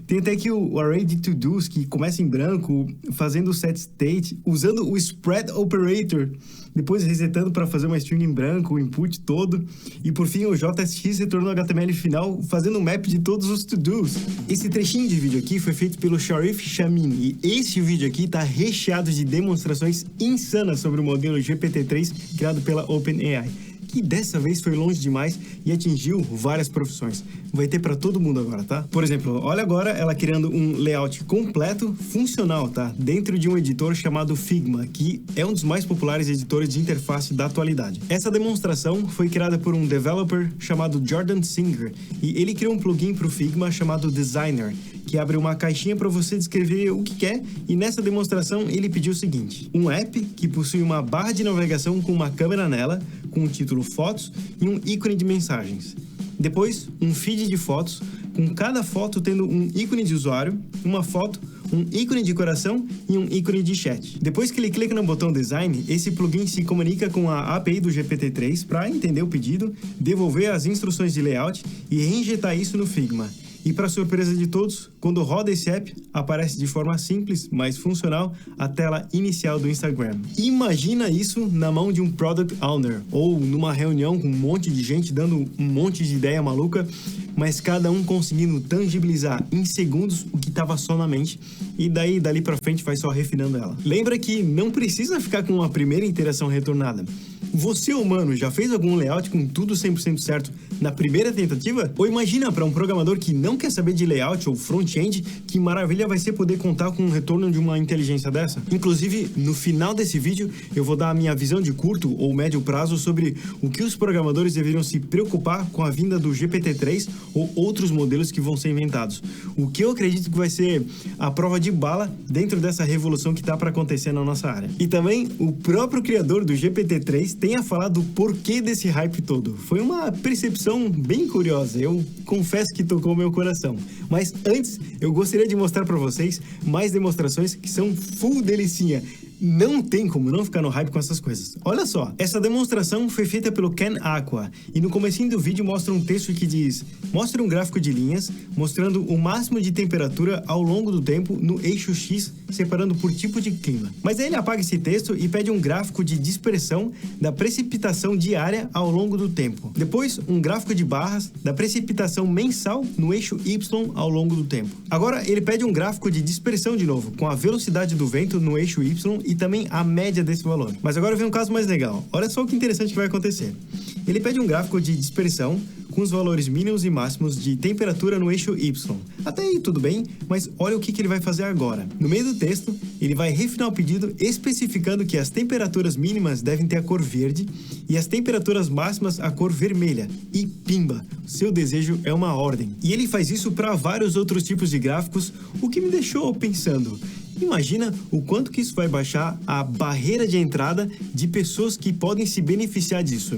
Tem até aqui o array de to-dos que começa em branco, fazendo o set state, usando o spread operator, depois resetando para fazer uma string em branco, o input todo, e por fim o JSX retornou o HTML final, fazendo um map de todos os to-dos. Esse trechinho de vídeo aqui foi feito pelo Sharif Shamin, e esse vídeo aqui está recheado de demonstrações insanas sobre o modelo GPT-3 criado pela OpenAI. Que dessa vez foi longe demais e atingiu várias profissões. Vai ter para todo mundo agora, tá? Por exemplo, olha agora ela criando um layout completo, funcional, tá? Dentro de um editor chamado Figma, que é um dos mais populares editores de interface da atualidade. Essa demonstração foi criada por um developer chamado Jordan Singer, e ele criou um plugin para o Figma chamado Designer, que abre uma caixinha para você descrever o que quer, e nessa demonstração ele pediu o seguinte: um app que possui uma barra de navegação com uma câmera nela, com o título Fotos e um ícone de mensagens. Depois, um feed de fotos, com cada foto tendo um ícone de usuário, uma foto, um ícone de coração e um ícone de chat. Depois que ele clica no botão Design, esse plugin se comunica com a API do GPT-3 para entender o pedido, devolver as instruções de layout e reinjetar isso no Figma. E para surpresa de todos, quando roda esse app, aparece de forma simples, mas funcional, a tela inicial do Instagram. Imagina isso na mão de um Product Owner, ou numa reunião com um monte de gente dando um monte de ideia maluca, mas cada um conseguindo tangibilizar em segundos o que estava só na mente, e dali para frente vai só refinando ela. Lembra que não precisa ficar com uma primeira interação retornada. Você, humano, já fez algum layout com tudo 100% certo na primeira tentativa? Ou imagina para um programador que não quer saber de layout ou front-end, que maravilha vai ser poder contar com o retorno de uma inteligência dessa? Inclusive, no final desse vídeo, eu vou dar a minha visão de curto ou médio prazo sobre o que os programadores deveriam se preocupar com a vinda do GPT-3 ou outros modelos que vão ser inventados. O que eu acredito que vai ser a prova de bala dentro dessa revolução que está para acontecer na nossa área. E também, o próprio criador do GPT-3 tem a falar do porquê desse hype todo. Foi uma percepção bem curiosa, eu confesso que tocou meu coração. Mas antes, eu gostaria de mostrar para vocês mais demonstrações que são full delicinha. Não tem como não ficar no hype com essas coisas. Olha só, essa demonstração foi feita pelo Ken Aqua e no comecinho do vídeo mostra um texto que diz: mostra um gráfico de linhas mostrando o máximo de temperatura ao longo do tempo no eixo X, separando por tipo de clima. Mas aí ele apaga esse texto e pede um gráfico de dispersão da precipitação diária ao longo do tempo. Depois, um gráfico de barras da precipitação mensal no eixo Y ao longo do tempo. Agora ele pede um gráfico de dispersão de novo, com a velocidade do vento no eixo Y e também a média desse valor. Mas agora vem um caso mais legal. Olha só o que interessante que vai acontecer. Ele pede um gráfico de dispersão com os valores mínimos e máximos de temperatura no eixo Y. Até aí tudo bem, mas olha o que ele vai fazer agora. No meio do texto, ele vai refinar o pedido especificando que as temperaturas mínimas devem ter a cor verde e as temperaturas máximas a cor vermelha. E pimba, seu desejo é uma ordem. E ele faz isso para vários outros tipos de gráficos, o que me deixou pensando. Imagina o quanto que isso vai baixar a barreira de entrada de pessoas que podem se beneficiar disso.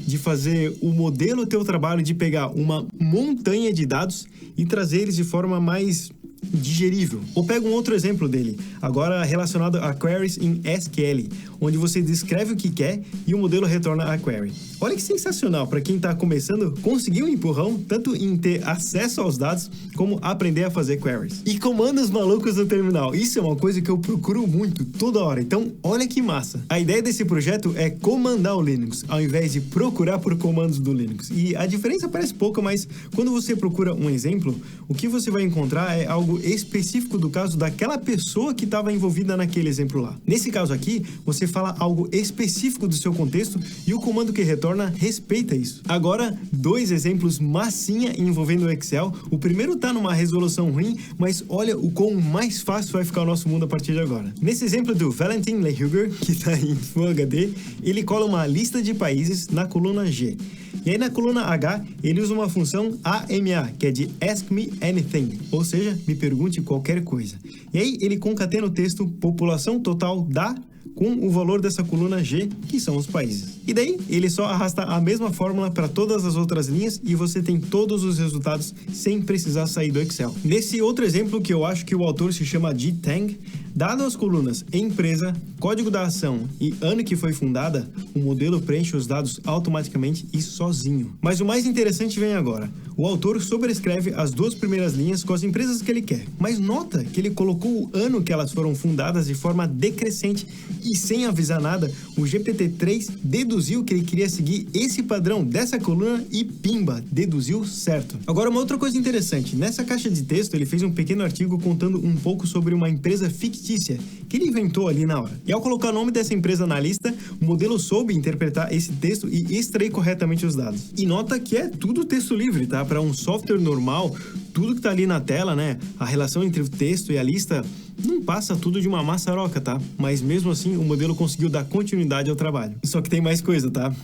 De fazer o modelo ter o trabalho de pegar uma montanha de dados e trazer eles de forma mais digerível. Ou pega um outro exemplo dele, agora relacionado a queries em SQL, onde você descreve o que quer e o modelo retorna a query. Olha que sensacional para quem está começando conseguir um empurrão tanto em ter acesso aos dados como aprender a fazer queries. E comandos malucos no terminal, isso é uma coisa que eu procuro muito toda hora, então olha que massa. A ideia desse projeto é comandar o Linux ao invés de procurar por comandos do Linux. E a diferença parece pouca, mas quando você procura um exemplo, o que você vai encontrar é algo específico do caso daquela pessoa que estava envolvida naquele exemplo lá. Nesse caso aqui, você fala algo específico do seu contexto e o comando que retorna respeita isso. Agora, dois exemplos massinha envolvendo o Excel. O primeiro tá numa resolução ruim, mas olha o quão mais fácil vai ficar o nosso mundo a partir de agora. Nesse exemplo do Valentin Lehuger, que tá em Full HD, ele cola uma lista de países na coluna G. E aí na coluna H, ele usa uma função AMA, que é de Ask Me Anything, ou seja, me pergunte qualquer coisa. E aí ele concatena o texto população total da com o valor dessa coluna G, que são os países. E daí, ele só arrasta a mesma fórmula para todas as outras linhas e você tem todos os resultados sem precisar sair do Excel. Nesse outro exemplo, que eu acho que o autor se chama Ji Tang, dado as colunas empresa, código da ação e ano que foi fundada, o modelo preenche os dados automaticamente e sozinho. Mas o mais interessante vem agora. O autor sobrescreve as duas primeiras linhas com as empresas que ele quer, mas nota que ele colocou o ano que elas foram fundadas de forma decrescente e sem avisar nada, o GPT-3 deduziu que ele queria seguir esse padrão dessa coluna e pimba, deduziu certo. Agora, uma outra coisa interessante, nessa caixa de texto ele fez um pequeno artigo contando um pouco sobre uma empresa fictícia que ele inventou ali na hora. E ao colocar o nome dessa empresa na lista, o modelo soube interpretar esse texto e extrair corretamente os dados. E nota que é tudo texto livre, tá? Para um software normal, tudo que tá ali na tela, né? A relação entre o texto e a lista não passa tudo de uma maçaroca, tá? Mas mesmo assim, o modelo conseguiu dar continuidade ao trabalho. Só que tem mais coisa, tá?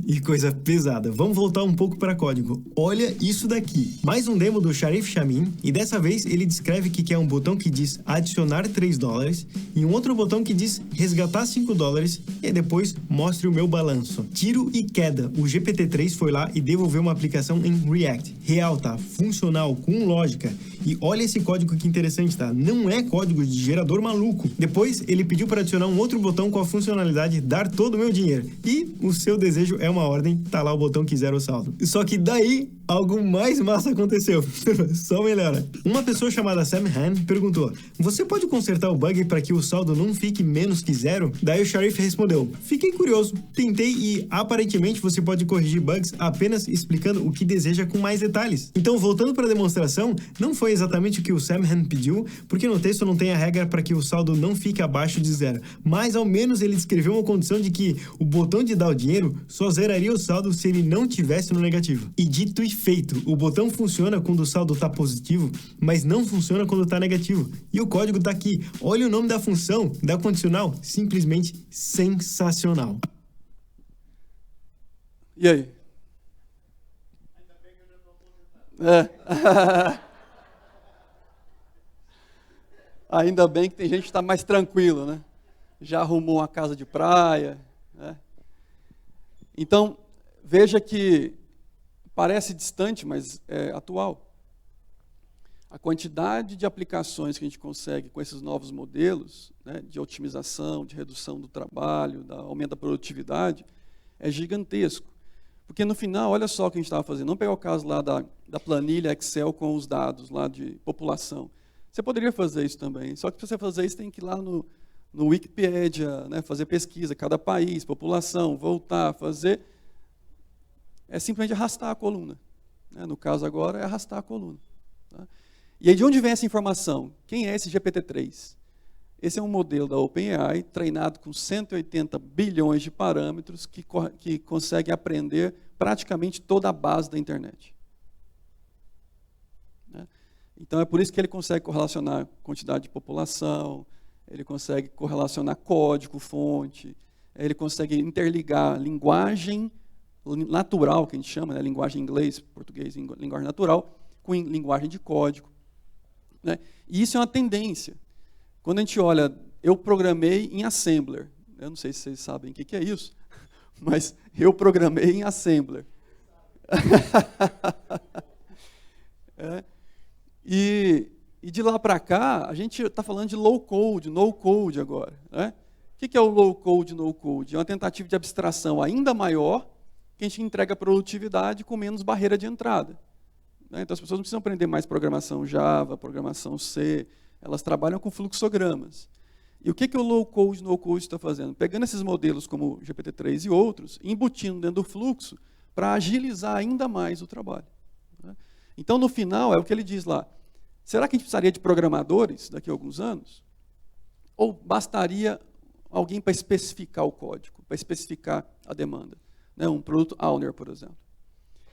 E coisa pesada. Vamos voltar um pouco para código. Olha isso daqui. Mais um demo do Sharif Shamin, e dessa vez ele descreve que quer um botão que diz adicionar $3 e um outro botão que diz resgatar $5 e depois mostre o meu balanço. Tiro e queda. O GPT-3 foi lá e devolveu uma aplicação em React. Real, tá? Funcional, com lógica. E olha esse código que interessante, tá? Não é código de gerador maluco. Depois, ele pediu para adicionar um outro botão com a funcionalidade dar todo o meu dinheiro. E o seu desejo é uma ordem, tá lá o botão que zera o saldo. Só que daí, algo mais massa aconteceu. Só melhora. Uma pessoa chamada Sam Han perguntou: você pode consertar o bug para que o saldo não fique menos que 0? Daí o Sharif respondeu: fiquei curioso, tentei e aparentemente você pode corrigir bugs apenas explicando o que deseja com mais detalhes. Então, voltando para a demonstração, não foi exatamente o que o Sam Han pediu, porque no texto não tem a regra para que o saldo não fique abaixo de 0, mas ao menos ele descreveu uma condição de que o botão de dar o dinheiro só zeraria o saldo se ele não tivesse no negativo. E dito e feito, o botão funciona quando o saldo está positivo, mas não funciona quando está negativo. E o código está aqui. Olha o nome da função, da condicional, simplesmente sensacional. E aí? Ainda bem que tem gente que está mais tranquilo, né? Já arrumou uma casa de praia, né? Então, veja que parece distante, mas é atual. A quantidade de aplicações que a gente consegue com esses novos modelos, né, de otimização, de redução do trabalho, da aumento da produtividade, é gigantesco. Porque no final, olha só o que a gente estava fazendo. Vamos pegar o caso lá da planilha Excel com os dados lá de população. Você poderia fazer isso também, só que para você fazer isso tem que ir lá no Wikipedia, né, fazer pesquisa, cada país, população, voltar, fazer. É simplesmente arrastar a coluna. Né? No caso agora é arrastar a coluna. Tá? E aí de onde vem essa informação? Quem é esse GPT-3? Esse é um modelo da OpenAI treinado com 180 bilhões de parâmetros que consegue aprender praticamente toda a base da internet. Né? Então é por isso que ele consegue correlacionar quantidade de população, ele consegue correlacionar código, fonte, ele consegue interligar linguagem natural, que a gente chama, né? Linguagem em inglês, português, linguagem natural, com linguagem de código. Né? E isso é uma tendência. Quando a gente olha, eu programei em Assembler. Eu não sei se vocês sabem o que é isso, mas eu programei em Assembler. E de lá para cá, a gente está falando de low code, no code agora. Né? O que é o low code, no code? É uma tentativa de abstração ainda maior, que a gente entrega produtividade com menos barreira de entrada. Né? Então as pessoas não precisam aprender mais programação Java, programação C, elas trabalham com fluxogramas. E o que o low code, no code está fazendo? Pegando esses modelos como o GPT-3 e outros, embutindo dentro do fluxo para agilizar ainda mais o trabalho. Né? Então, no final, é o que ele diz lá. Será que a gente precisaria de programadores daqui a alguns anos? Ou bastaria alguém para especificar o código, para especificar a demanda? Né? Um produto owner, por exemplo.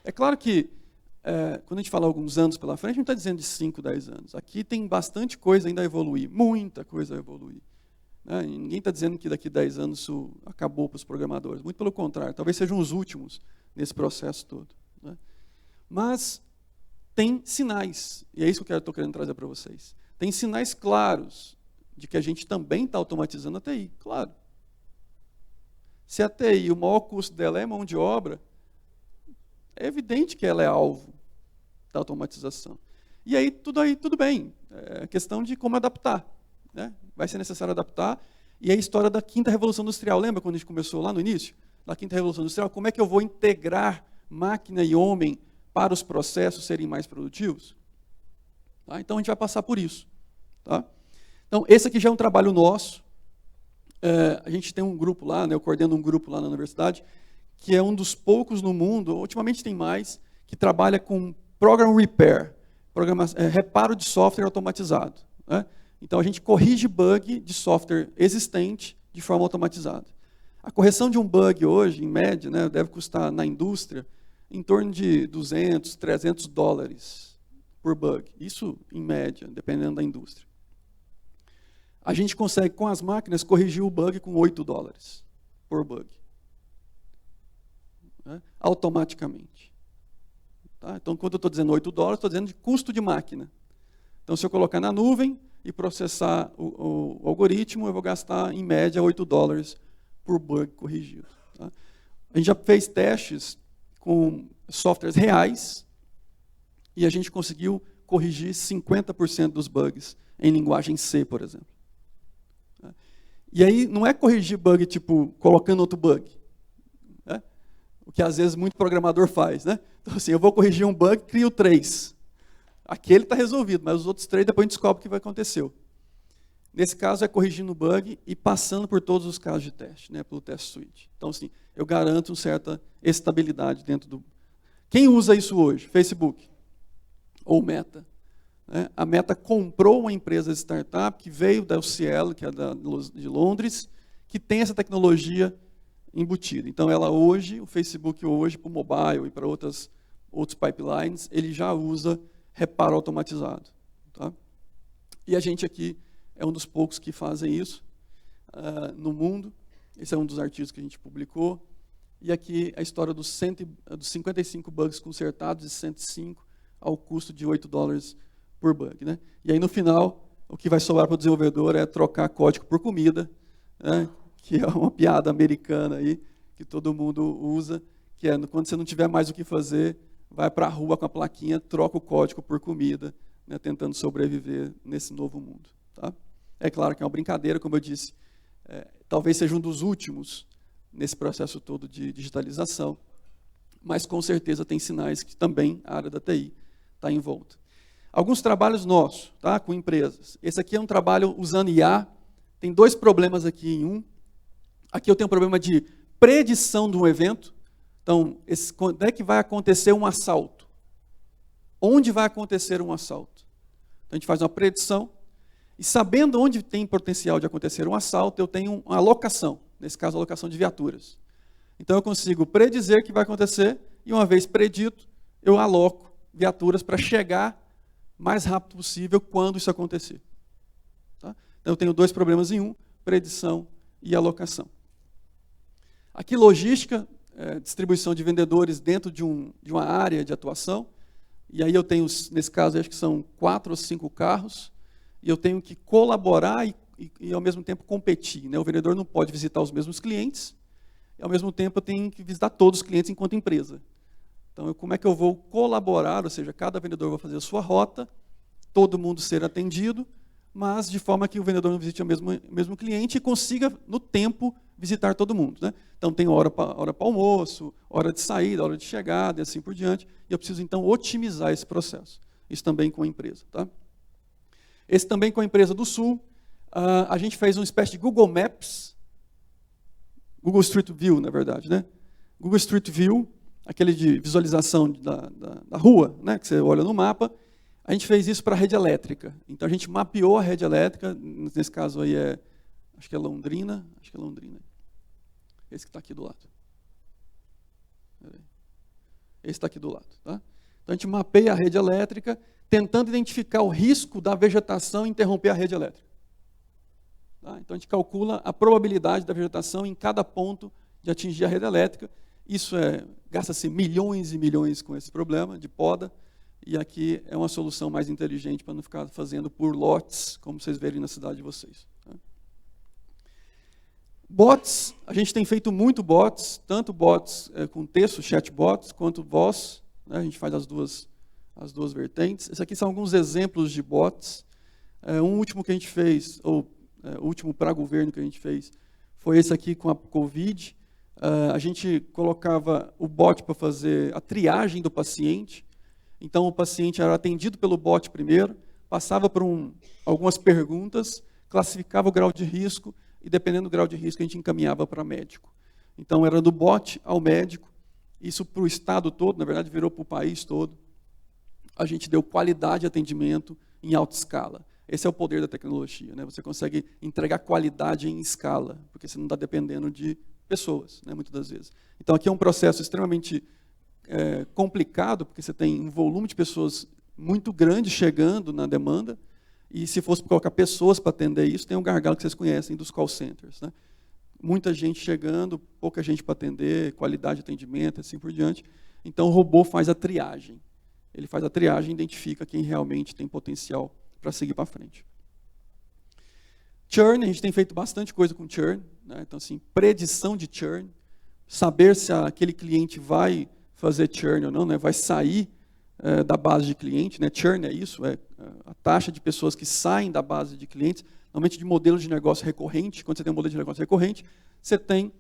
É claro que quando a gente fala alguns anos pela frente, a gente não está dizendo de 5, 10 anos. Aqui tem bastante coisa ainda a evoluir, muita coisa a evoluir. Né? Ninguém está dizendo que daqui a 10 anos isso acabou para os programadores. Muito pelo contrário, talvez sejam os últimos nesse processo todo. Né? Mas tem sinais, e é isso que eu estou querendo trazer para vocês. Tem sinais claros de que a gente também está automatizando a TI, claro. Se a TI, o maior custo dela é mão de obra, é evidente que ela é alvo da automatização. E aí tudo bem. É questão de como adaptar. Né? Vai ser necessário adaptar. E a história da quinta revolução industrial. Lembra quando a gente começou lá no início? Da quinta revolução industrial, como é que eu vou integrar máquina e homem para os processos serem mais produtivos? Tá? Então a gente vai passar por isso. Tá? Então esse aqui já é um trabalho nosso. A gente tem um grupo lá, né, eu coordeno um grupo lá na universidade, que é um dos poucos no mundo, ultimamente tem mais, que trabalha com program repair, reparo de software automatizado. Né? Então, a gente corrige bug de software existente de forma automatizada. A correção de um bug hoje, em média, né, deve custar na indústria em torno de 200, 300 dólares por bug. Isso, em média, dependendo da indústria. A gente consegue, com as máquinas, corrigir o bug com 8 dólares por bug. Né? Automaticamente. Tá? Então, quando eu estou dizendo 8 dólares, estou dizendo de custo de máquina. Então, se eu colocar na nuvem e processar o algoritmo, eu vou gastar, em média, 8 dólares por bug corrigido. Tá? A gente já fez testes com softwares reais e a gente conseguiu corrigir 50% dos bugs em linguagem C, por exemplo. Tá? E aí, não é corrigir bug, tipo, colocando outro bug. Né? O que às vezes muito programador faz, né? Então assim, eu vou corrigir um bug, crio 3. Aquele está resolvido, mas os outros 3 depois a gente descobre o que aconteceu. Nesse caso é corrigindo o bug e passando por todos os casos de teste, né, pelo test suite. Então assim, eu garanto uma certa estabilidade dentro do... Quem usa isso hoje? Facebook ou Meta. Né? A Meta comprou uma empresa de startup que veio da UCL, que é de Londres, que tem essa tecnologia embutida. Então, o Facebook hoje, para o mobile e para outros pipelines, ele já usa reparo automatizado. Tá? E a gente aqui é um dos poucos que fazem isso no mundo. Esse é um dos artigos que a gente publicou. E aqui a história dos 55 bugs consertados e 105 ao custo de 8 dólares por bug. Né? E aí, no final, o que vai sobrar para o desenvolvedor é trocar código por comida, né? Que é uma piada americana aí, que todo mundo usa, que é quando você não tiver mais o que fazer, vai para a rua com a plaquinha, troca o código por comida, né, tentando sobreviver nesse novo mundo. Tá? É claro que é uma brincadeira, como eu disse, talvez seja um dos últimos nesse processo todo de digitalização, mas com certeza tem sinais que também a área da TI está em volta. Alguns trabalhos nossos, tá, com empresas. Esse aqui é um trabalho usando IA, tem 2 problemas aqui em um. Aqui eu tenho um problema de predição de um evento. Então, quando é que vai acontecer um assalto? Onde vai acontecer um assalto? Então, a gente faz uma predição, e sabendo onde tem potencial de acontecer um assalto, eu tenho uma alocação, nesse caso, a alocação de viaturas. Então, eu consigo predizer que vai acontecer, e uma vez predito, eu aloco viaturas para chegar mais rápido possível quando isso acontecer. Tá? Então, eu tenho 2 problemas em um, predição e alocação. Aqui, logística, distribuição de vendedores dentro de uma área de atuação. E aí eu tenho, nesse caso, acho que são 4 ou 5 carros, e eu tenho que colaborar e ao mesmo tempo, competir. Né? O vendedor não pode visitar os mesmos clientes, e, ao mesmo tempo, eu tenho que visitar todos os clientes enquanto empresa. Então, como é que eu vou colaborar? Ou seja, cada vendedor vai fazer a sua rota, todo mundo ser atendido, mas de forma que o vendedor não visite o mesmo cliente e consiga, no tempo, visitar todo mundo. Né? Então, tem hora para almoço, hora de saída, hora de chegada, e assim por diante. E eu preciso, então, otimizar esse processo. Isso também com a empresa. Tá? Esse também com a empresa do Sul. A gente fez uma espécie de Google Maps, Google Street View, na verdade. Né? Google Street View, aquele de visualização da rua, né? Que você olha no mapa. A gente fez isso para a rede elétrica. Então, a gente mapeou a rede elétrica, nesse caso aí acho que é Londrina. Esse que está aqui do lado. Esse está aqui do lado. Tá? Então, a gente mapeia a rede elétrica, tentando identificar o risco da vegetação interromper a rede elétrica. Tá? Então, a gente calcula a probabilidade da vegetação em cada ponto de atingir a rede elétrica. Isso gasta-se milhões e milhões com esse problema de poda. E aqui é uma solução mais inteligente para não ficar fazendo por lotes, como vocês verem na cidade de vocês. Bots, a gente tem feito muito bots, tanto bots com texto, chatbots, quanto voz. Né? A gente faz as duas vertentes. Esses aqui são alguns exemplos de bots. Um último que a gente fez, o último para governo que a gente fez, foi esse aqui com a Covid. A gente colocava o bot para fazer a triagem do paciente. Então, o paciente era atendido pelo bot primeiro, passava por algumas perguntas, classificava o grau de risco, e dependendo do grau de risco, a gente encaminhava para médico. Então, era do bot ao médico, isso para o estado todo, na verdade, virou para o país todo. A gente deu qualidade de atendimento em alta escala. Esse é o poder da tecnologia, né? Você consegue entregar qualidade em escala, porque você não está dependendo de pessoas, né, muitas das vezes. Então, aqui é um processo extremamente complicado, porque você tem um volume de pessoas muito grande chegando na demanda, e se fosse colocar pessoas para atender isso, tem um gargalo que vocês conhecem dos call centers. Né? Muita gente chegando, pouca gente para atender, qualidade de atendimento, assim por diante. Então, o robô faz a triagem. Ele faz a triagem e identifica quem realmente tem potencial para seguir para frente. Churn, a gente tem feito bastante coisa com churn. Né? Então, assim, predição de churn, saber se aquele cliente vai fazer churn ou não, né? Vai sair da base de cliente. Né? Churn é isso, é a taxa de pessoas que saem da base de clientes, normalmente de modelo de negócio recorrente. Quando você tem um modelo de negócio recorrente, você tem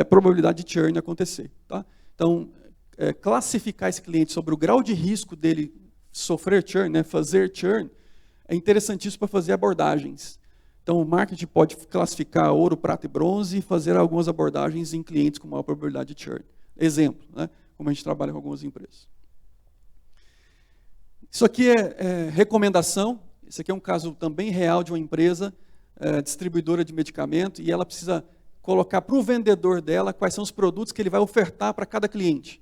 probabilidade de churn acontecer. Tá? Então, classificar esse cliente sobre o grau de risco dele sofrer churn, né? Fazer churn, é interessantíssimo para fazer abordagens. Então, o marketing pode classificar ouro, prata e bronze e fazer algumas abordagens em clientes com maior probabilidade de churn. Exemplo, né? Como a gente trabalha com algumas empresas. Isso aqui é recomendação. Esse aqui é um caso também real de uma empresa distribuidora de medicamento, e ela precisa colocar para o vendedor dela quais são os produtos que ele vai ofertar para cada cliente.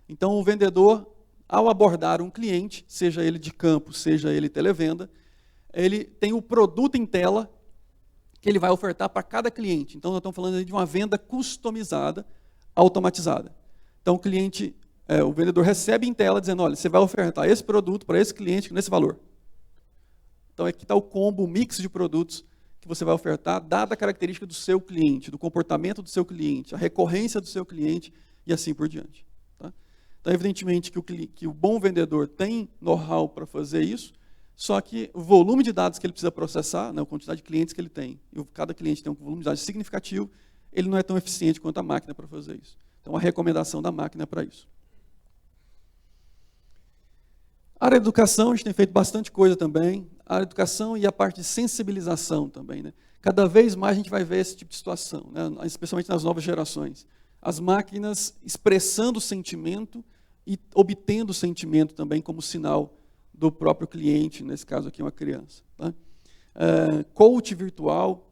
Então, o vendedor, ao abordar um cliente, seja ele de campo, seja ele televenda, ele tem o produto em tela que ele vai ofertar para cada cliente. Então, nós estamos falando de uma venda customizada, automatizada. Então, o vendedor recebe em tela dizendo, olha, você vai ofertar esse produto para esse cliente nesse valor. Então, aqui está o combo, o mix de produtos que você vai ofertar, dada a característica do seu cliente, do comportamento do seu cliente, a recorrência do seu cliente e assim por diante. Tá? Então, evidentemente que o bom vendedor tem know-how para fazer isso, só que o volume de dados que ele precisa processar, né, a quantidade de clientes que ele tem, e cada cliente tem um volume de dados significativo, ele não é tão eficiente quanto a máquina para fazer isso. Então, a recomendação da máquina é para isso. A área de educação, a gente tem feito bastante coisa também. A área de educação e a parte de sensibilização também. Né? Cada vez mais a gente vai ver esse tipo de situação, né? Especialmente nas novas gerações. As máquinas expressando sentimento e obtendo sentimento também como sinal do próprio cliente, nesse caso aqui uma criança. Tá? Coach virtual,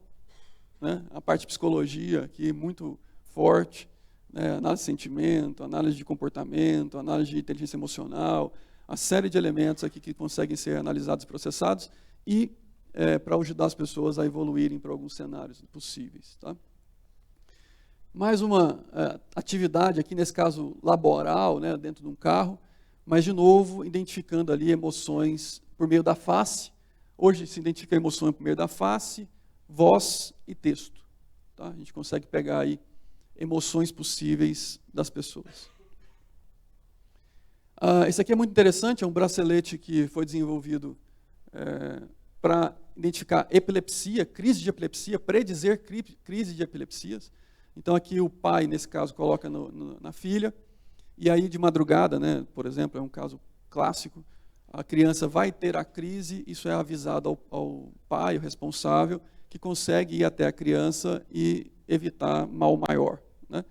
né? A parte de psicologia aqui muito forte, né? Análise de sentimento, análise de comportamento, análise de inteligência emocional, a série de elementos aqui que conseguem ser analisados e processados e para ajudar as pessoas a evoluírem para alguns cenários possíveis. Tá? Mais uma atividade aqui, nesse caso laboral, né, dentro de um carro, mas de novo identificando ali emoções por meio da face. Hoje se identifica a emoção por meio da face, voz e texto. Tá? A gente consegue pegar aí emoções possíveis das pessoas. Esse aqui é muito interessante, é um bracelete que foi desenvolvido para identificar epilepsia, crise de epilepsia, predizer crise de epilepsias. Então aqui o pai, nesse caso, coloca na filha, e aí de madrugada, né, por exemplo, é um caso clássico, a criança vai ter a crise, isso é avisado ao pai, o responsável, que consegue ir até a criança e evitar mal maior. Né?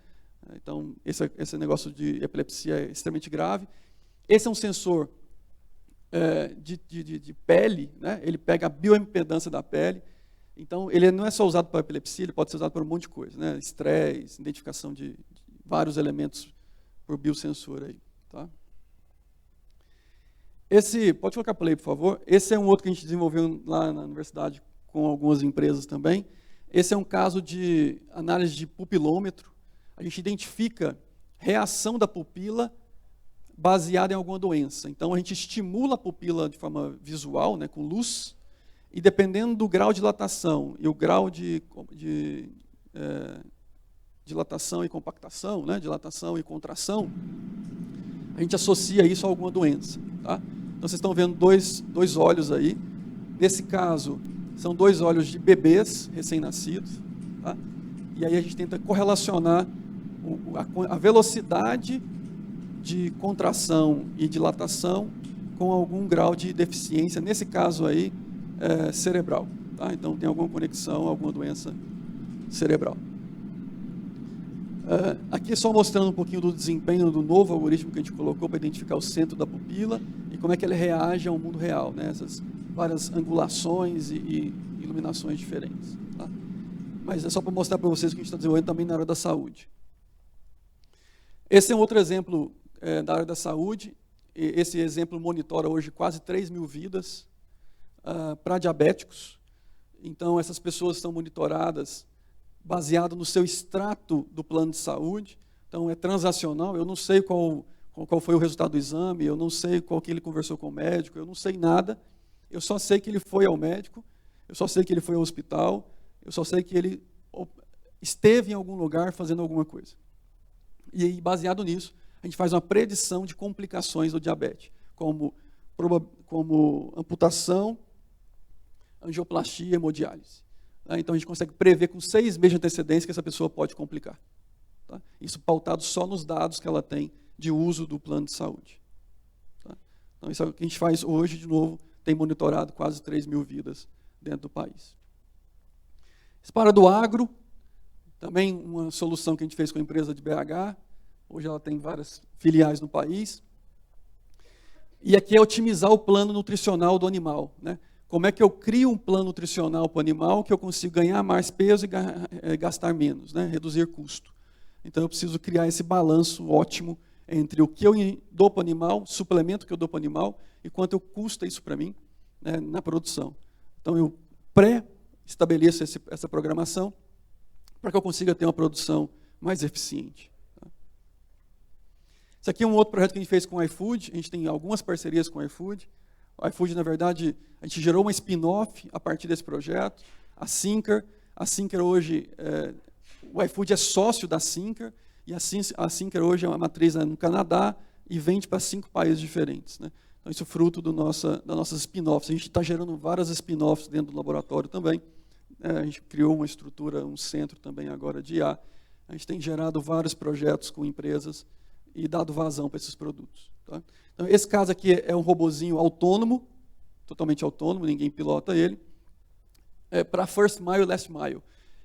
Então esse negócio de epilepsia é extremamente grave. Esse é um sensor de pele, né? Ele pega a bioimpedância da pele, então ele não é só usado para epilepsia, ele pode ser usado para um monte de coisa, né? Estresse, identificação de vários elementos por biosensor aí. Tá? Pode colocar play, por favor. Esse é um outro que a gente desenvolveu lá na universidade com algumas empresas também. Esse é um caso de análise de pupilômetro. A gente identifica reação da pupila baseada em alguma doença. Então, a gente estimula a pupila de forma visual, né, com luz, e dependendo do grau de dilatação e o grau de dilatação e compactação, né, dilatação e contração, a gente associa isso a alguma doença. Tá? Então, vocês estão vendo dois olhos aí. Nesse caso, são 2 olhos de bebês recém-nascidos. Tá? E aí a gente tenta correlacionar a velocidade de contração e dilatação com algum grau de deficiência, nesse caso aí, cerebral. Tá? Então, tem alguma conexão, alguma doença cerebral. Aqui só mostrando um pouquinho do desempenho do novo algoritmo que a gente colocou para identificar o centro da pupila e como é que ele reage ao mundo real, né? Essas várias angulações e iluminações diferentes. Tá? Mas é só para mostrar para vocês que a gente está desenvolvendo também na área da saúde. Esse é um outro exemplo da área da saúde. Esse exemplo monitora hoje quase 3.000 vidas para diabéticos. Então, essas pessoas estão monitoradas baseado no seu extrato do plano de saúde. Então, é transacional. Eu não sei qual foi o resultado do exame, eu não sei qual que ele conversou com o médico, eu não sei nada. Eu só sei que ele foi ao médico, eu só sei que ele foi ao hospital, eu só sei que ele esteve em algum lugar fazendo alguma coisa. E baseado nisso, a gente faz uma predição de complicações do diabetes, como amputação, angioplastia e hemodiálise. Então, a gente consegue prever com 6 meses de antecedência que essa pessoa pode complicar. Tá? Isso pautado só nos dados que ela tem de uso do plano de saúde. Tá? Então, isso é o que a gente faz hoje, de novo, tem monitorado quase 3.000 vidas dentro do país. Para do agro, também uma solução que a gente fez com a empresa de BH. Hoje ela tem várias filiais no país. E aqui é otimizar o plano nutricional do animal. Né? Como é que eu crio um plano nutricional para o animal que eu consigo ganhar mais peso e gastar menos, né? Reduzir custo. Então eu preciso criar esse balanço ótimo entre o que eu dou para o animal, suplemento que eu dou para o animal, e quanto custa isso para mim, né, na produção. Então eu pré-estabeleço essa programação para que eu consiga ter uma produção mais eficiente. Esse aqui é um outro projeto que a gente fez com o iFood. A gente tem algumas parcerias com o iFood. O iFood, na verdade, a gente gerou uma spin-off a partir desse projeto, a Syncer. A Syncer hoje, o iFood é sócio da Syncer, e a Syncer hoje é uma matriz no Canadá e vende para 5 países diferentes, né? Então, isso é fruto das nossas spin-offs. A gente está gerando várias spin-offs dentro do laboratório também. A gente criou uma estrutura, um centro também agora de IA. A gente tem gerado vários projetos com empresas e dado vazão para esses produtos. Tá? Então, esse caso aqui é um robozinho autônomo, totalmente autônomo, ninguém pilota ele, para First Mile e Last Mile.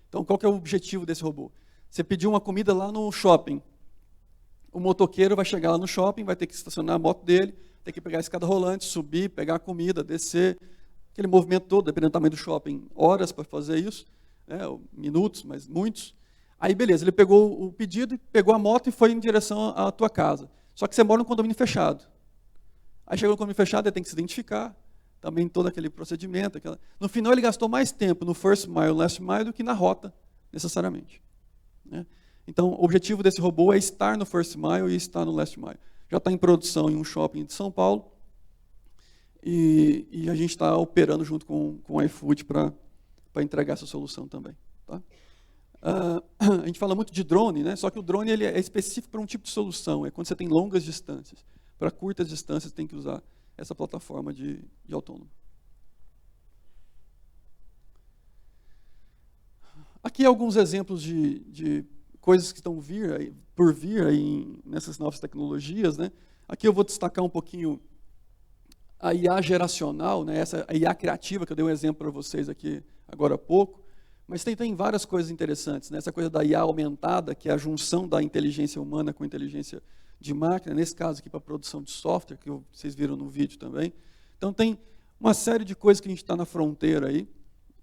Então, qual que é o objetivo desse robô? Você pediu uma comida lá no shopping. O motoqueiro vai chegar lá no shopping, vai ter que estacionar a moto dele, ter que pegar a escada rolante, subir, pegar a comida, descer, aquele movimento todo, dependendo do tamanho do shopping, horas para fazer isso, né, minutos, mas muitos. Aí, beleza, ele pegou o pedido, pegou a moto e foi em direção à tua casa. Só que você mora num condomínio fechado. Aí chegou no condomínio fechado, ele tem que se identificar, também todo aquele procedimento. No final, ele gastou mais tempo no First Mile, Last Mile, do que na rota, necessariamente. Né? Então, o objetivo desse robô é estar no First Mile e estar no Last Mile. Já está em produção em um shopping de São Paulo, e a gente está operando junto com o iFood para entregar essa solução também. Tá? A gente fala muito de drone, né? Só que o drone ele é específico para um tipo de solução, é quando você tem longas distâncias. Para curtas distâncias, tem que usar essa plataforma de autônomo. Aqui alguns exemplos de coisas que estão por vir aí nessas novas tecnologias, né? Aqui eu vou destacar um pouquinho a IA geracional, né? Essa a IA criativa, que eu dei um exemplo para vocês aqui agora há pouco, mas tem várias coisas interessantes, né? Essa coisa da IA aumentada, que é a junção da inteligência humana com a inteligência de máquina, nesse caso aqui para a produção de software, que vocês viram no vídeo também. Então tem uma série de coisas que a gente está na fronteira aí,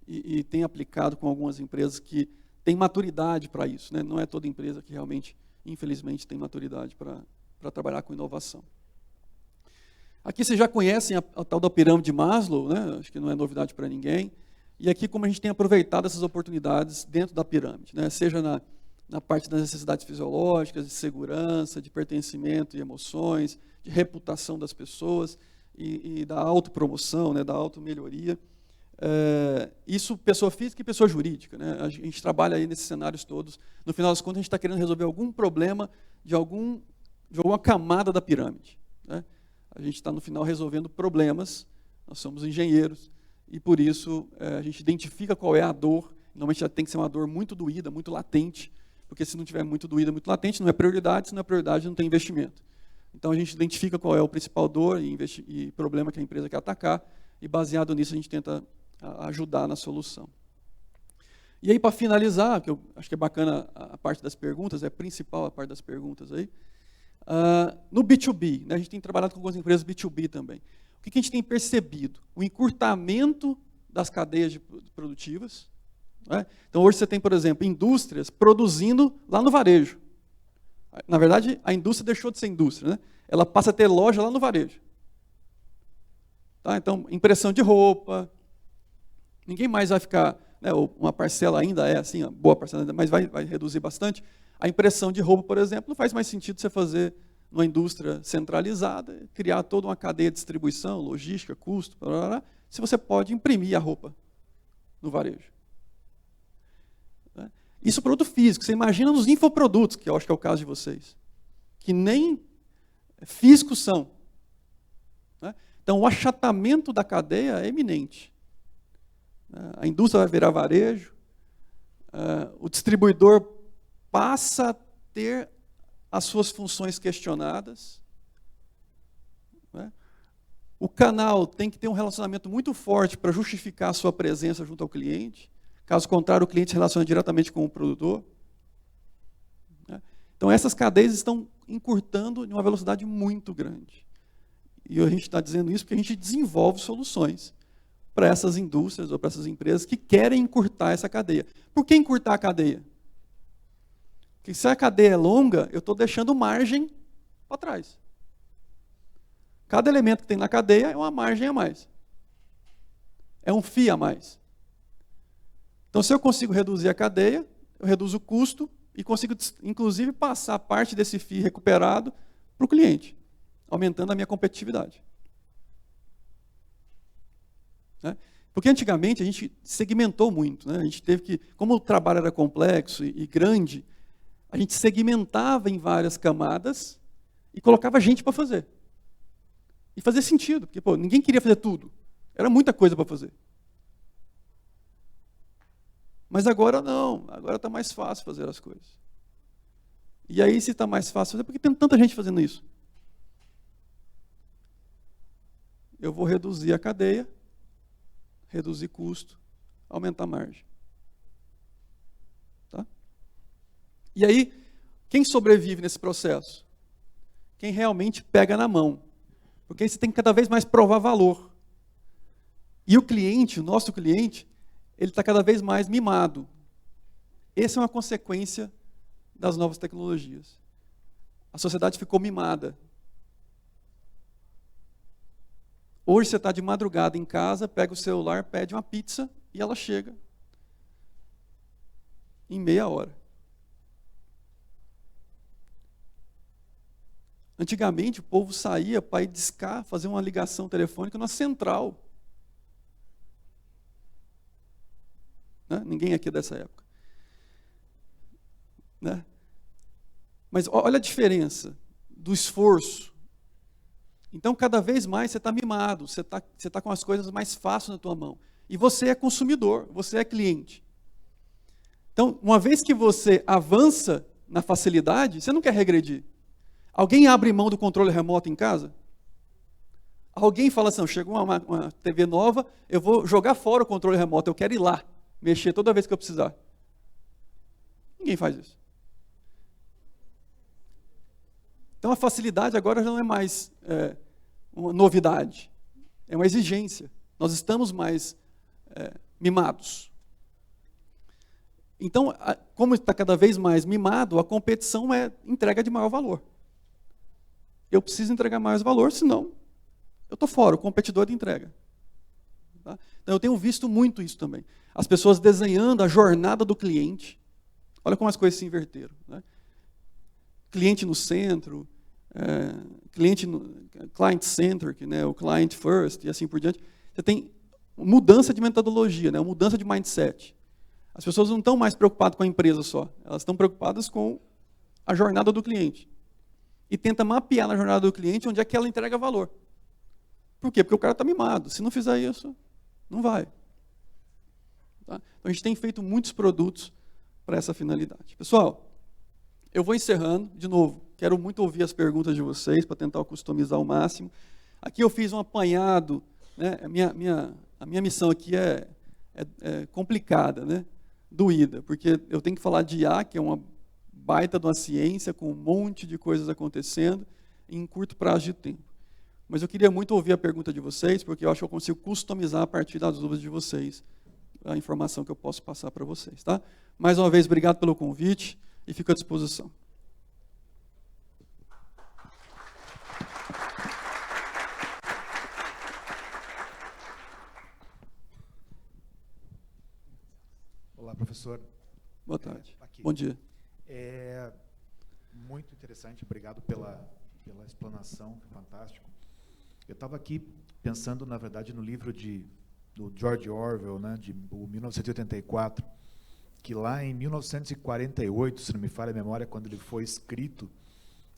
e tem aplicado com algumas empresas que têm maturidade para isso, né? Não é toda empresa que realmente, infelizmente, tem maturidade para trabalhar com inovação. Aqui vocês já conhecem a tal da pirâmide de Maslow, né? Acho que não é novidade para ninguém. E aqui como a gente tem aproveitado essas oportunidades dentro da pirâmide, né? Seja na parte das necessidades fisiológicas, de segurança, de pertencimento e emoções, de reputação das pessoas e da autopromoção, né? Da automelhoria. Isso pessoa física e pessoa jurídica, né? A gente trabalha aí nesses cenários todos. No final das contas, a gente está querendo resolver algum problema de alguma camada da pirâmide, né? A gente está, no final, resolvendo problemas, nós somos engenheiros, e por isso a gente identifica qual é a dor. Normalmente já tem que ser uma dor muito doída, muito latente, porque se não tiver muito doída, muito latente, não é prioridade, se não é prioridade, não tem investimento. Então a gente identifica qual é o principal dor e problema que a empresa quer atacar, e baseado nisso a gente tenta ajudar na solução. E aí, para finalizar, que eu acho que é bacana a parte das perguntas, é principal a parte das perguntas aí, no B2B, né, a gente tem trabalhado com algumas empresas B2B também. O que a gente tem percebido? O encurtamento das cadeias produtivas. Né? Então, hoje você tem, por exemplo, indústrias produzindo lá no varejo. Na verdade, a indústria deixou de ser indústria, né? Ela passa a ter loja lá no varejo. Tá? Então, impressão de roupa, ninguém mais vai ficar, né, uma parcela ainda é assim, uma boa parcela, mas vai reduzir bastante. A impressão de roupa, por exemplo, não faz mais sentido você fazer numa indústria centralizada, criar toda uma cadeia de distribuição, logística, custo, se você pode imprimir a roupa no varejo. Isso é produto físico. Você imagina nos infoprodutos, que eu acho que é o caso de vocês, que nem físicos são. Então, o achatamento da cadeia é iminente. A indústria vai virar varejo, o distribuidor passa a ter as suas funções questionadas. O canal tem que ter um relacionamento muito forte para justificar a sua presença junto ao cliente. Caso contrário, o cliente se relaciona diretamente com o produtor. Então, essas cadeias estão encurtando de uma velocidade muito grande. E a gente está dizendo isso porque a gente desenvolve soluções para essas indústrias ou para essas empresas que querem encurtar essa cadeia. Por que encurtar a cadeia? Porque se a cadeia é longa, eu estou deixando margem para trás. Cada elemento que tem na cadeia é uma margem a mais. É um FII a mais. Então, se eu consigo reduzir a cadeia, eu reduzo o custo e consigo, inclusive, passar parte desse FII recuperado para o cliente, aumentando a minha competitividade. né? Porque antigamente a gente segmentou muito, né? A gente teve que, como o trabalho era complexo e grande, a gente segmentava em várias camadas e colocava gente para fazer. E fazia sentido, porque ninguém queria fazer tudo. Era muita coisa para fazer. Mas agora não, agora está mais fácil fazer as coisas. E aí, se está mais fácil fazer, por que tem tanta gente fazendo isso? Eu vou reduzir a cadeia, reduzir custo, aumentar a margem. Tá? E aí, quem sobrevive nesse processo? Quem realmente pega na mão. Porque aí você tem que cada vez mais provar valor. E o cliente, o nosso cliente, ele está cada vez mais mimado. Essa é uma consequência das novas tecnologias. A sociedade ficou mimada. Hoje você está de madrugada em casa, pega o celular, pede uma pizza e ela chega em meia hora. Antigamente o povo saía para ir discar, fazer uma ligação telefônica na central. Né? Ninguém aqui é dessa época. Né? Mas olha a diferença do esforço. Então, cada vez mais você está mimado, você tá com as coisas mais fáceis na tua mão. E você é consumidor, você é cliente. Então, uma vez que você avança na facilidade, você não quer regredir. Alguém abre mão do controle remoto em casa? Alguém fala assim, chegou uma TV nova, eu vou jogar fora o controle remoto, eu quero ir lá, mexer toda vez que eu precisar. Ninguém faz isso. Então a facilidade agora já não é mais uma novidade, é uma exigência. Nós estamos mais mimados. Então, como está cada vez mais mimado, a competição é entrega de maior valor. Eu preciso entregar mais valor, senão eu estou fora, o competidor de entrega. Tá? Então eu tenho visto muito isso também. As pessoas desenhando a jornada do cliente. Olha como as coisas se inverteram. Né? Cliente no centro, client-centric, né? O client first, e assim por diante. Você tem mudança de metodologia, né? Mudança de mindset. As pessoas não estão mais preocupadas com a empresa só, elas estão preocupadas com a jornada do cliente. E tenta mapear na jornada do cliente onde é que ela entrega valor. Por quê? Porque o cara está mimado. Se não fizer isso, não vai. Tá? Então a gente tem feito muitos produtos para essa finalidade. Pessoal, eu vou encerrando, de novo, quero muito ouvir as perguntas de vocês para tentar customizar ao máximo. Aqui eu fiz um apanhado, né? A minha missão aqui é complicada, né? Doída, porque eu tenho que falar de IA, que é uma baita de uma ciência, com um monte de coisas acontecendo em curto prazo de tempo. Mas eu queria muito ouvir a pergunta de vocês, porque eu acho que eu consigo customizar a partir das dúvidas de vocês a informação que eu posso passar para vocês. Tá? Mais uma vez, obrigado pelo convite e fico à disposição. Olá, professor. Boa tarde. Aqui. Bom dia. Muito interessante, obrigado pela explanação, fantástico. Eu estava aqui pensando, na verdade, no livro do George Orwell, né, de 1984, que lá em 1948, se não me falha a memória, quando ele foi escrito,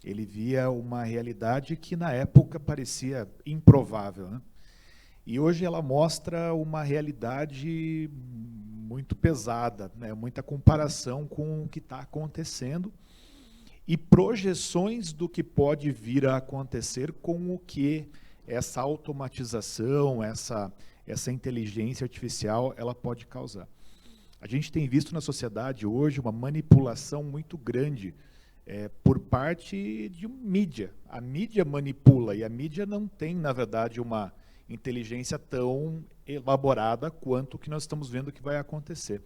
ele via uma realidade que na época parecia improvável, né? E hoje ela mostra uma realidade muito pesada, né? Muita comparação com o que está acontecendo e projeções do que pode vir a acontecer com o que essa automatização, essa inteligência artificial, ela pode causar. A gente tem visto na sociedade hoje uma manipulação muito grande por parte de mídia. A mídia manipula e a mídia não tem, na verdade, uma inteligência tão elaborada quanto o que nós estamos vendo que vai acontecer.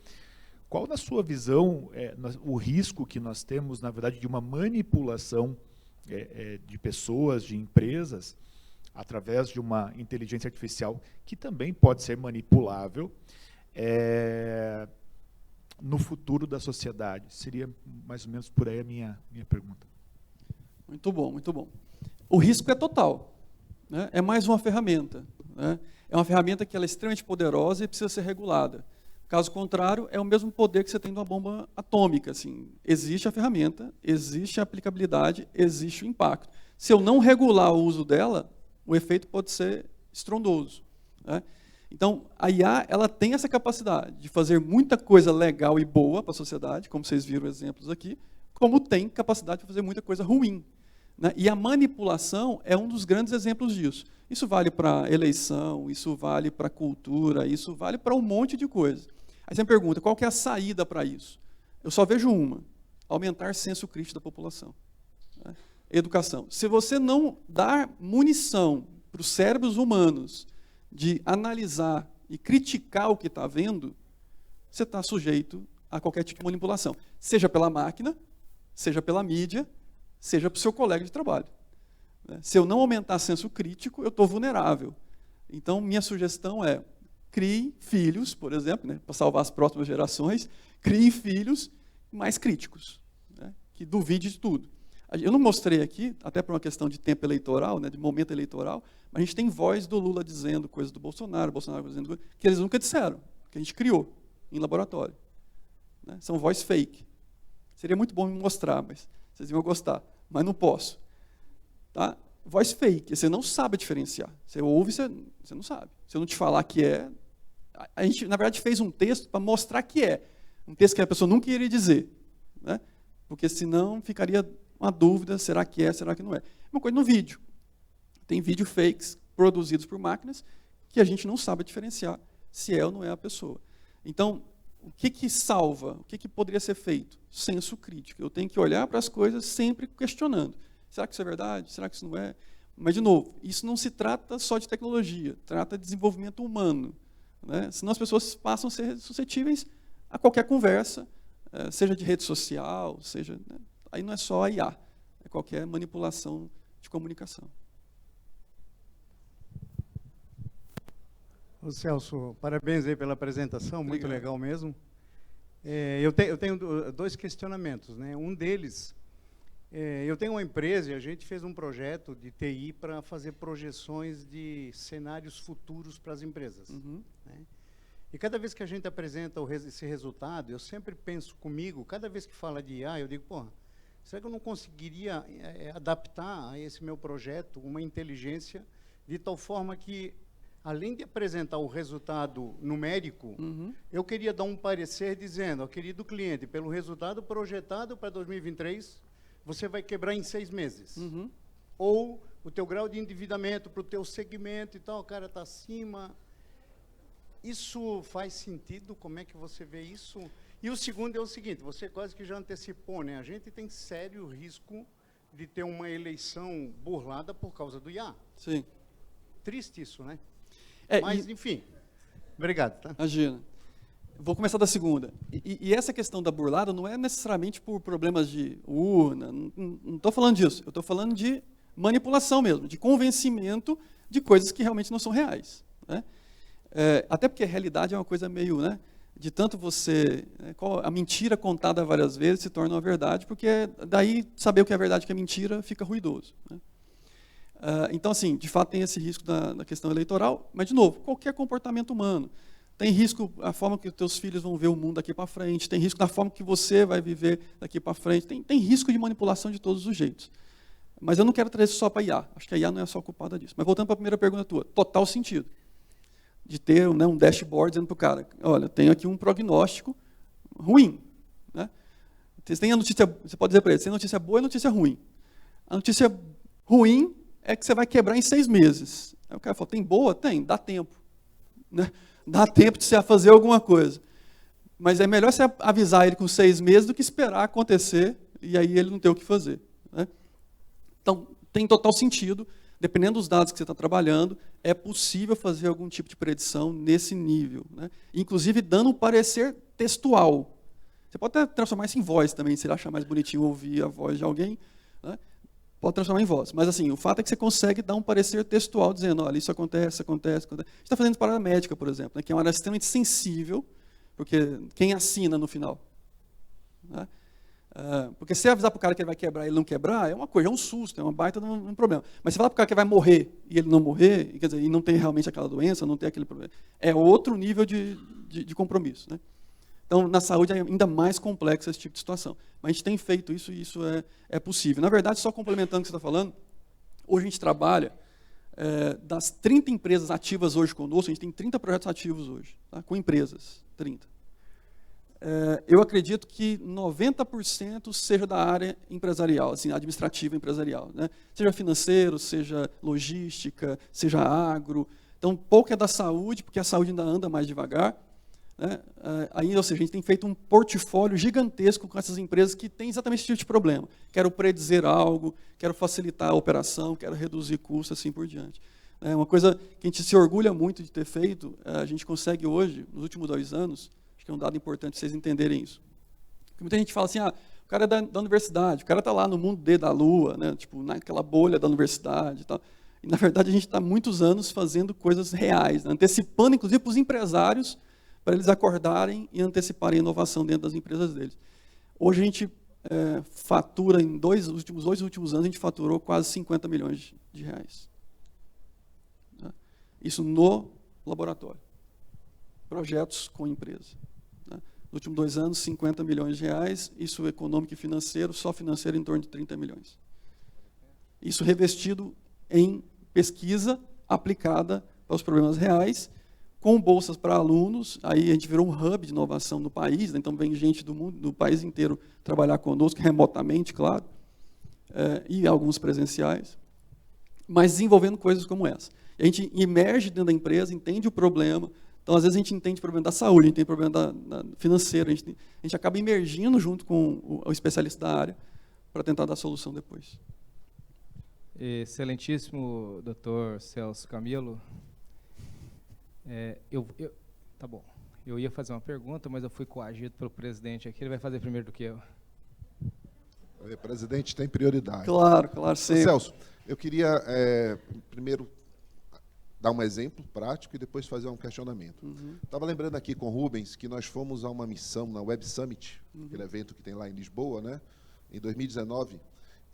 Qual, na sua visão, o risco que nós temos, na verdade, de uma manipulação de pessoas, de empresas, através de uma inteligência artificial, que também pode ser manipulável, no futuro da sociedade? Seria mais ou menos por aí a minha pergunta. Muito bom, muito bom. O risco é total. Né? É mais uma ferramenta. Né? É uma ferramenta que ela é extremamente poderosa e precisa ser regulada. Caso contrário, é o mesmo poder que você tem de uma bomba atômica. Assim. Existe a ferramenta, existe a aplicabilidade, existe o impacto. Se eu não regular o uso dela, o efeito pode ser estrondoso. Né? Então, a IA ela tem essa capacidade de fazer muita coisa legal e boa para a sociedade, como vocês viram exemplos aqui, como tem capacidade de fazer muita coisa ruim. Né? E a manipulação é um dos grandes exemplos disso. Isso vale para eleição, isso vale para cultura, isso vale para um monte de coisa. Aí você me pergunta, qual que é a saída para isso? Eu só vejo uma, aumentar senso crítico da população. Né? Educação. Se você não dar munição para os cérebros humanos de analisar e criticar o que está vendo, você está sujeito a qualquer tipo de manipulação. Seja pela máquina, seja pela mídia, seja para o seu colega de trabalho. Se eu não aumentar senso crítico, eu estou vulnerável. Então, minha sugestão é, crie filhos, por exemplo, né, para salvar as próximas gerações, crie filhos mais críticos, né, que duvide de tudo. Eu não mostrei aqui, até por uma questão de tempo eleitoral, né, de momento eleitoral, mas a gente tem voz do Lula dizendo coisas do Bolsonaro dizendo coisas que eles nunca disseram, que a gente criou em laboratório. Né, são voz fake. Seria muito bom me mostrar, mas vocês iam gostar, mas não posso. Tá? Voz fake, você não sabe diferenciar. Você ouve, você não sabe. Se eu não te falar que é... A gente, na verdade, fez um texto para mostrar que é. Um texto que a pessoa nunca iria dizer. Né? Porque senão ficaria uma dúvida, será que é, será que não é. Uma coisa no vídeo. Tem vídeo fakes produzidos por máquinas que a gente não sabe diferenciar se é ou não é a pessoa. Então, o que salva? O que poderia ser feito? Senso crítico. Eu tenho que olhar para as coisas sempre questionando. Será que isso é verdade? Será que isso não é? Mas, de novo, isso não se trata só de tecnologia, trata de desenvolvimento humano. Né? Senão as pessoas passam a ser suscetíveis a qualquer conversa, seja de rede social, seja... Né? Aí não é só a IA, é qualquer manipulação de comunicação. Ô Celso, parabéns aí pela apresentação, muito Obrigado. legal mesmo. Eu tenho dois questionamentos. Né? Um deles, eu tenho uma empresa e a gente fez um projeto de TI para fazer projeções de cenários futuros para as empresas. Uhum. Né? E cada vez que a gente apresenta esse resultado, eu sempre penso comigo, cada vez que fala de IA, eu digo, porra, será que eu não conseguiria adaptar a esse meu projeto uma inteligência de tal forma que, além de apresentar o resultado numérico, Uhum. eu queria dar um parecer dizendo, ó, querido cliente, pelo resultado projetado para 2023, você vai quebrar em 6 meses. Uhum. Ou o teu grau de endividamento para o teu segmento e tal, o cara está acima. Isso faz sentido? Como é que você vê isso? E o segundo é o seguinte, você quase que já antecipou, né? A gente tem sério risco de ter uma eleição burlada por causa do IA. Sim. Triste isso, né? É, Mas, enfim, obrigado. Tá? Imagina. Vou começar da segunda. E essa questão da burlada não é necessariamente por problemas de urna, não estou falando disso. Eu estou falando de manipulação mesmo, de convencimento de coisas que realmente não são reais. Né? Até porque a realidade é uma coisa meio... Né, de tanto você... a mentira contada várias vezes se torna uma verdade, porque daí saber o que é verdade e o que é mentira fica ruidoso. Né? Então, assim, de fato tem esse risco da questão eleitoral, mas, de novo, qualquer comportamento humano. Tem risco a forma que os teus filhos vão ver o mundo daqui para frente, tem risco da forma que você vai viver daqui para frente, tem risco de manipulação de todos os jeitos. Mas eu não quero trazer isso só para a IA, acho que a IA não é só culpada disso. Mas voltando para a primeira pergunta tua, total sentido. De ter, né, um dashboard dizendo para o cara, olha, tenho aqui um prognóstico ruim. Né? Tem a notícia, você pode dizer para ele, tem notícia boa e notícia ruim. A notícia ruim é que você vai quebrar em 6 meses. Aí o cara fala, tem boa? Tem, dá tempo. Né? Dá tempo de você fazer alguma coisa. Mas é melhor você avisar ele com 6 meses do que esperar acontecer e aí ele não ter o que fazer. Né? Então, tem total sentido. Dependendo dos dados que você está trabalhando, é possível fazer algum tipo de predição nesse nível. Né? Inclusive, dando um parecer textual. Você pode até transformar isso em voz também, se ele achar mais bonitinho ouvir a voz de alguém. Né? Pode transformar em voz. Mas, assim, o fato é que você consegue dar um parecer textual, dizendo, olha, isso acontece, acontece, acontece. A gente está fazendo para a médica, por exemplo, né? Que é uma área extremamente sensível, porque quem assina no final? Né? Porque se avisar para o cara que ele vai quebrar e ele não quebrar, é uma coisa, é um susto, é uma baita de um problema. Mas se falar para o cara que vai morrer e ele não morrer, quer dizer, e não tem realmente aquela doença, não tem aquele problema, é outro nível de compromisso, né? Então, na saúde é ainda mais complexo esse tipo de situação. Mas a gente tem feito isso e isso é possível. Na verdade, só complementando o que você está falando, hoje a gente trabalha, das 30 empresas ativas hoje conosco, a gente tem 30 projetos ativos hoje, tá? Com empresas, 30. Eu acredito que 90% seja da área empresarial, assim, administrativa empresarial, né? Seja financeiro, seja logística, seja agro. Então, pouco é da saúde, porque a saúde ainda anda mais devagar, né? Ou seja, a gente tem feito um portfólio gigantesco com essas empresas que têm exatamente esse tipo de problema. Quero predizer algo, quero facilitar a operação, quero reduzir custos, assim por diante. Uma coisa que a gente se orgulha muito de ter feito, a gente consegue hoje, nos últimos 2 anos, que é um dado importante para vocês entenderem isso. Porque muita gente fala assim, o cara é da universidade, o cara está lá no mundo da Lua, né, tipo, naquela bolha da universidade e tal. E, na verdade, a gente está há muitos anos fazendo coisas reais, né, antecipando, inclusive, para os empresários, para eles acordarem e anteciparem a inovação dentro das empresas deles. Hoje a gente fatura, em dois últimos anos, a gente faturou quase 50 milhões de reais. Né? Isso no laboratório. Projetos com empresa. Nos últimos 2 anos, 50 milhões de reais, isso econômico e financeiro, só financeiro em torno de 30 milhões. Isso revestido em pesquisa aplicada para os problemas reais, com bolsas para alunos, aí a gente virou um hub de inovação no país, né? Então vem gente do mundo, do país inteiro trabalhar conosco, remotamente, claro, e alguns presenciais, mas desenvolvendo coisas como essa. E a gente emerge dentro da empresa, entende o problema. Então, às vezes, a gente entende o problema da saúde, a gente tem o problema financeiro, a gente acaba emergindo junto com o especialista da área para tentar dar solução depois. Excelentíssimo Dr. Celso Camilo. Tá bom. Eu ia fazer uma pergunta, mas eu fui coagido pelo presidente aqui, ele vai fazer primeiro do que eu. O presidente tem prioridade. Claro, sempre. Celso, eu queria primeiro dar um exemplo prático e depois fazer um questionamento. Estava lembrando aqui com o Rubens que nós fomos a uma missão na Web Summit, aquele evento que tem lá em Lisboa, né, em 2019,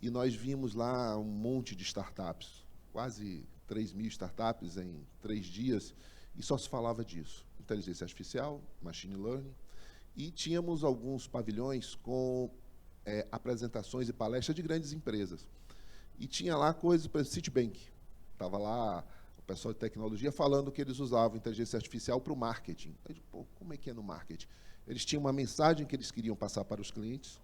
e nós vimos lá um monte de startups, quase 3.000 startups em 3 dias, e só se falava disso. Inteligência artificial, machine learning, e tínhamos alguns pavilhões com apresentações e palestras de grandes empresas. E tinha lá coisas, por exemplo, Citibank, estava lá o pessoal de tecnologia falando que eles usavam inteligência artificial para o marketing. Eu digo, pô, como é que é no marketing? Eles tinham uma mensagem que eles queriam passar para os clientes,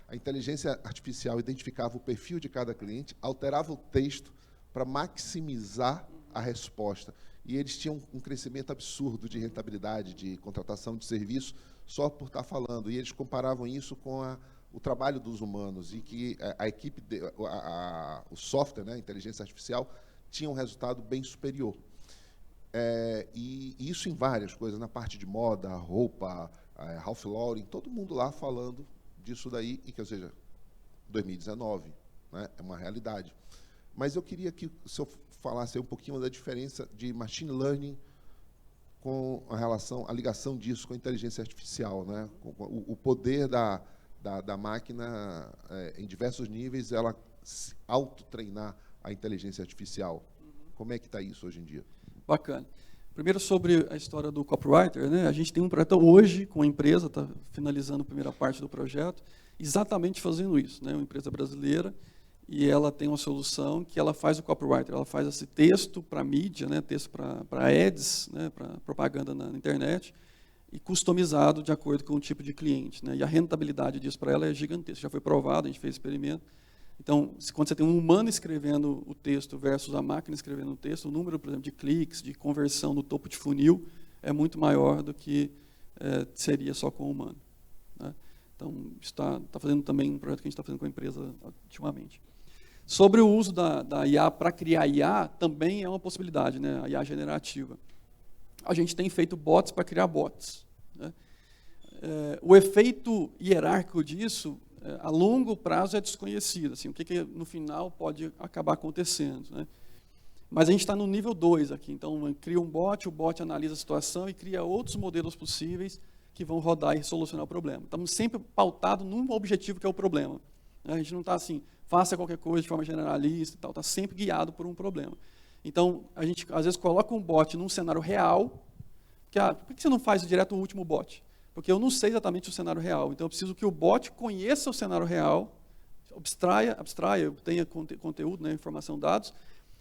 a inteligência artificial identificava o perfil de cada cliente, alterava o texto para maximizar a resposta. E eles tinham um crescimento absurdo de rentabilidade, de contratação de serviço, só por estar falando. E eles comparavam isso com o trabalho dos humanos, e que a equipe, o software, né, a inteligência artificial, tinha um resultado bem superior. E isso em várias coisas, na parte de moda, roupa, Ralph Lauren, todo mundo lá falando disso daí, e que, ou seja, 2019, né, é uma realidade. Mas eu queria que o senhor falasse um pouquinho da diferença de machine learning com a ligação disso com a inteligência artificial, né, com o poder da máquina, em diversos níveis, ela autotreinar a inteligência artificial. Como é que está isso hoje em dia? Bacana. Primeiro, sobre a história do copywriter, né? A gente tem um projeto hoje com a empresa, está finalizando a primeira parte do projeto, exatamente fazendo isso, né? Uma empresa brasileira, e ela tem uma solução que ela faz o copywriter, ela faz esse texto para mídia, né? Texto para ads, né? Para propaganda na internet, e customizado de acordo com o tipo de cliente, né? E a rentabilidade disso para ela é gigantesca. Já foi provado, a gente fez experimento. Então, quando você tem um humano escrevendo o texto versus a máquina escrevendo o texto, o número, por exemplo, de cliques, de conversão no topo de funil é muito maior do que seria só com o humano, né? Então, está fazendo também um projeto que a gente está fazendo com a empresa ultimamente. Sobre o uso da IA para criar IA, também é uma possibilidade, né? A IA generativa. A gente tem feito bots para criar bots, né? O efeito hierárquico disso, a longo prazo, é desconhecido, assim, o que no final pode acabar acontecendo, né? Mas a gente está no nível 2 aqui, então cria um bot, o bot analisa a situação e cria outros modelos possíveis que vão rodar e solucionar o problema. Estamos sempre pautados num objetivo que é o problema. A gente não está assim, faça qualquer coisa de forma generalista e tal, está sempre guiado por um problema. Então, a gente às vezes coloca um bot num cenário real, por que você não faz direto o último bot? Porque eu não sei exatamente o cenário real, então eu preciso que o bot conheça o cenário real, abstraia, tenha conteúdo, né, informação, dados,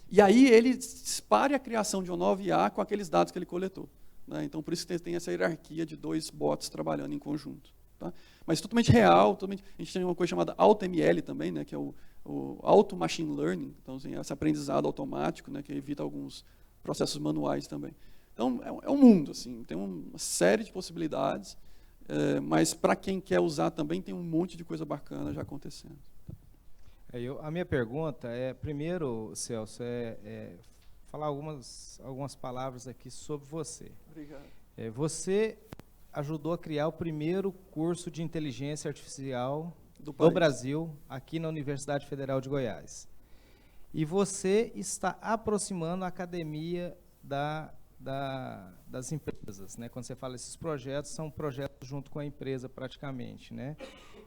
e aí ele dispare a criação de uma nova IA com aqueles dados que ele coletou. Né? Então, por isso que tem essa hierarquia de 2 bots trabalhando em conjunto. Tá? Mas totalmente real, a gente tem uma coisa chamada AutoML também, né, que é o Auto Machine Learning, então, assim, esse aprendizado automático, né, que evita alguns processos manuais também. Então, é um mundo, assim, tem uma série de possibilidades, mas para quem quer usar também tem um monte de coisa bacana já acontecendo. A minha pergunta é, primeiro, Celso, falar algumas palavras aqui sobre você. Obrigado. Você ajudou a criar o primeiro curso de inteligência artificial do país. Brasil, aqui na Universidade Federal de Goiás. E você está aproximando a academia das empresas, né? Quando você fala esses projetos, são projetos junto com a empresa praticamente, né?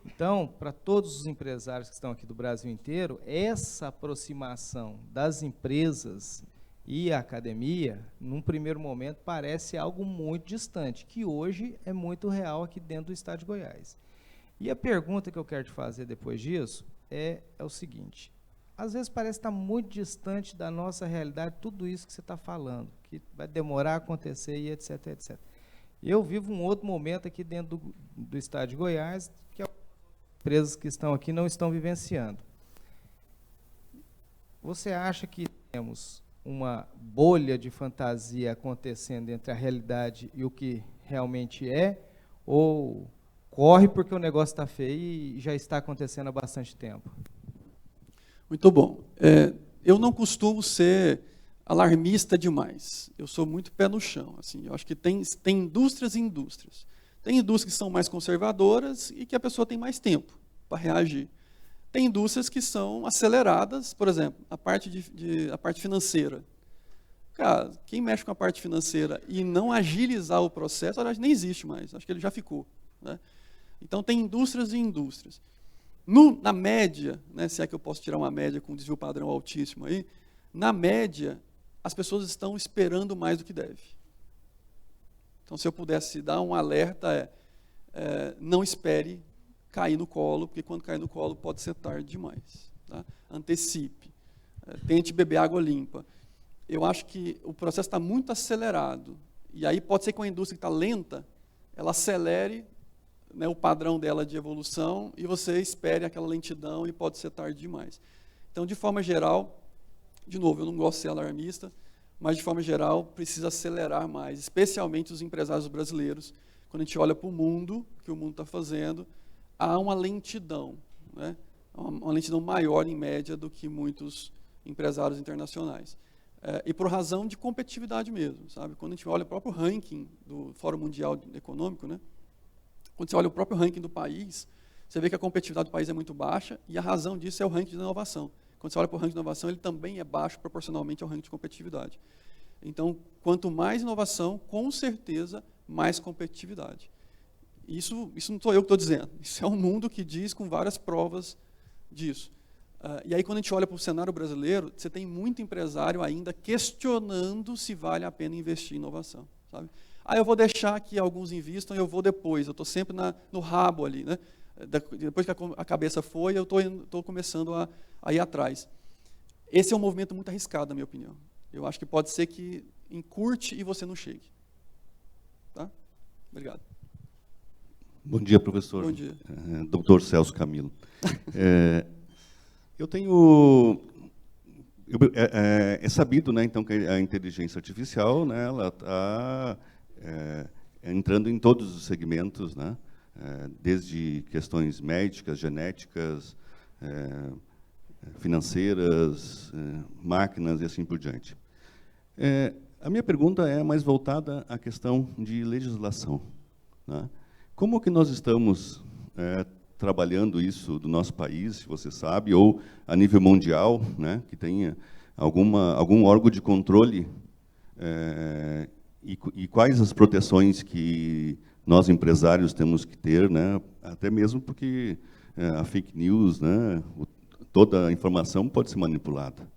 Então, para todos os empresários que estão aqui do Brasil inteiro, essa aproximação das empresas e a academia, num primeiro momento, parece algo muito distante, que hoje é muito real aqui dentro do estado de Goiás. E a pergunta que eu quero te fazer depois disso é o seguinte: às vezes parece estar muito distante da nossa realidade tudo isso que você está falando, que vai demorar a acontecer e etc, etc. Eu vivo um outro momento aqui dentro do estado de Goiás, que as empresas que estão aqui não estão vivenciando. Você acha que temos uma bolha de fantasia acontecendo entre a realidade e o que realmente é, ou corre porque o negócio está feio e já está acontecendo há bastante tempo? Muito bom. Eu não costumo ser alarmista demais. Eu sou muito pé no chão. Assim, eu acho que tem indústrias e indústrias. Tem indústrias que são mais conservadoras e que a pessoa tem mais tempo para reagir. Tem indústrias que são aceleradas, por exemplo, a parte financeira. Cara, quem mexe com a parte financeira e não agilizar o processo, nem existe mais, acho que ele já ficou. Né? Então, tem indústrias e indústrias. Na média, né, se é que eu posso tirar uma média com um desvio padrão altíssimo aí, na média, as pessoas estão esperando mais do que deve. Então, se eu pudesse dar um alerta, não espere cair no colo, porque quando cair no colo pode ser tarde demais. Tá? Antecipe. Tente beber água limpa. Eu acho que o processo está muito acelerado. E aí pode ser que uma indústria que está lenta, ela acelere, né, o padrão dela de evolução e você espere aquela lentidão e pode ser tarde demais. Então, de forma geral, de novo, eu não gosto de ser alarmista, mas de forma geral precisa acelerar mais, especialmente os empresários brasileiros. Quando a gente olha para o mundo, que o mundo está fazendo, há uma lentidão, né? Uma lentidão maior em média do que muitos empresários internacionais. E por razão de competitividade mesmo, sabe? Quando a gente olha o próprio ranking do Fórum Mundial Econômico, né? Quando você olha o próprio ranking do país, você vê que a competitividade do país é muito baixa e a razão disso é o ranking de inovação. Quando você olha para o ranking de inovação, ele também é baixo proporcionalmente ao ranking de competitividade. Então, quanto mais inovação, com certeza, mais competitividade. Isso não sou eu que estou dizendo, isso é um mundo que diz com várias provas disso. E aí, quando a gente olha para o cenário brasileiro, você tem muito empresário ainda questionando se vale a pena investir em inovação. Sabe? Eu vou deixar que alguns investam e eu vou depois, eu estou sempre no rabo ali. Né? Depois que a cabeça foi, eu estou começando a ir atrás. Esse é um movimento muito arriscado, na minha opinião. Eu acho que pode ser que encurte e você não chegue. Tá? Obrigado. Bom dia, professor. Bom dia. Dr. Celso Camilo. Eu tenho... É sabido, né, então, que a inteligência artificial, né, ela está entrando em todos os segmentos, né, desde questões médicas, genéticas, financeiras, máquinas e assim por diante. A minha pergunta é mais voltada à questão de legislação. Né? Como que nós estamos trabalhando isso do nosso país, se você sabe, ou a nível mundial, né, que tenha algum órgão de controle, e quais as proteções que nós empresários temos que ter, né, até mesmo porque a fake news, né, toda a informação pode ser manipulada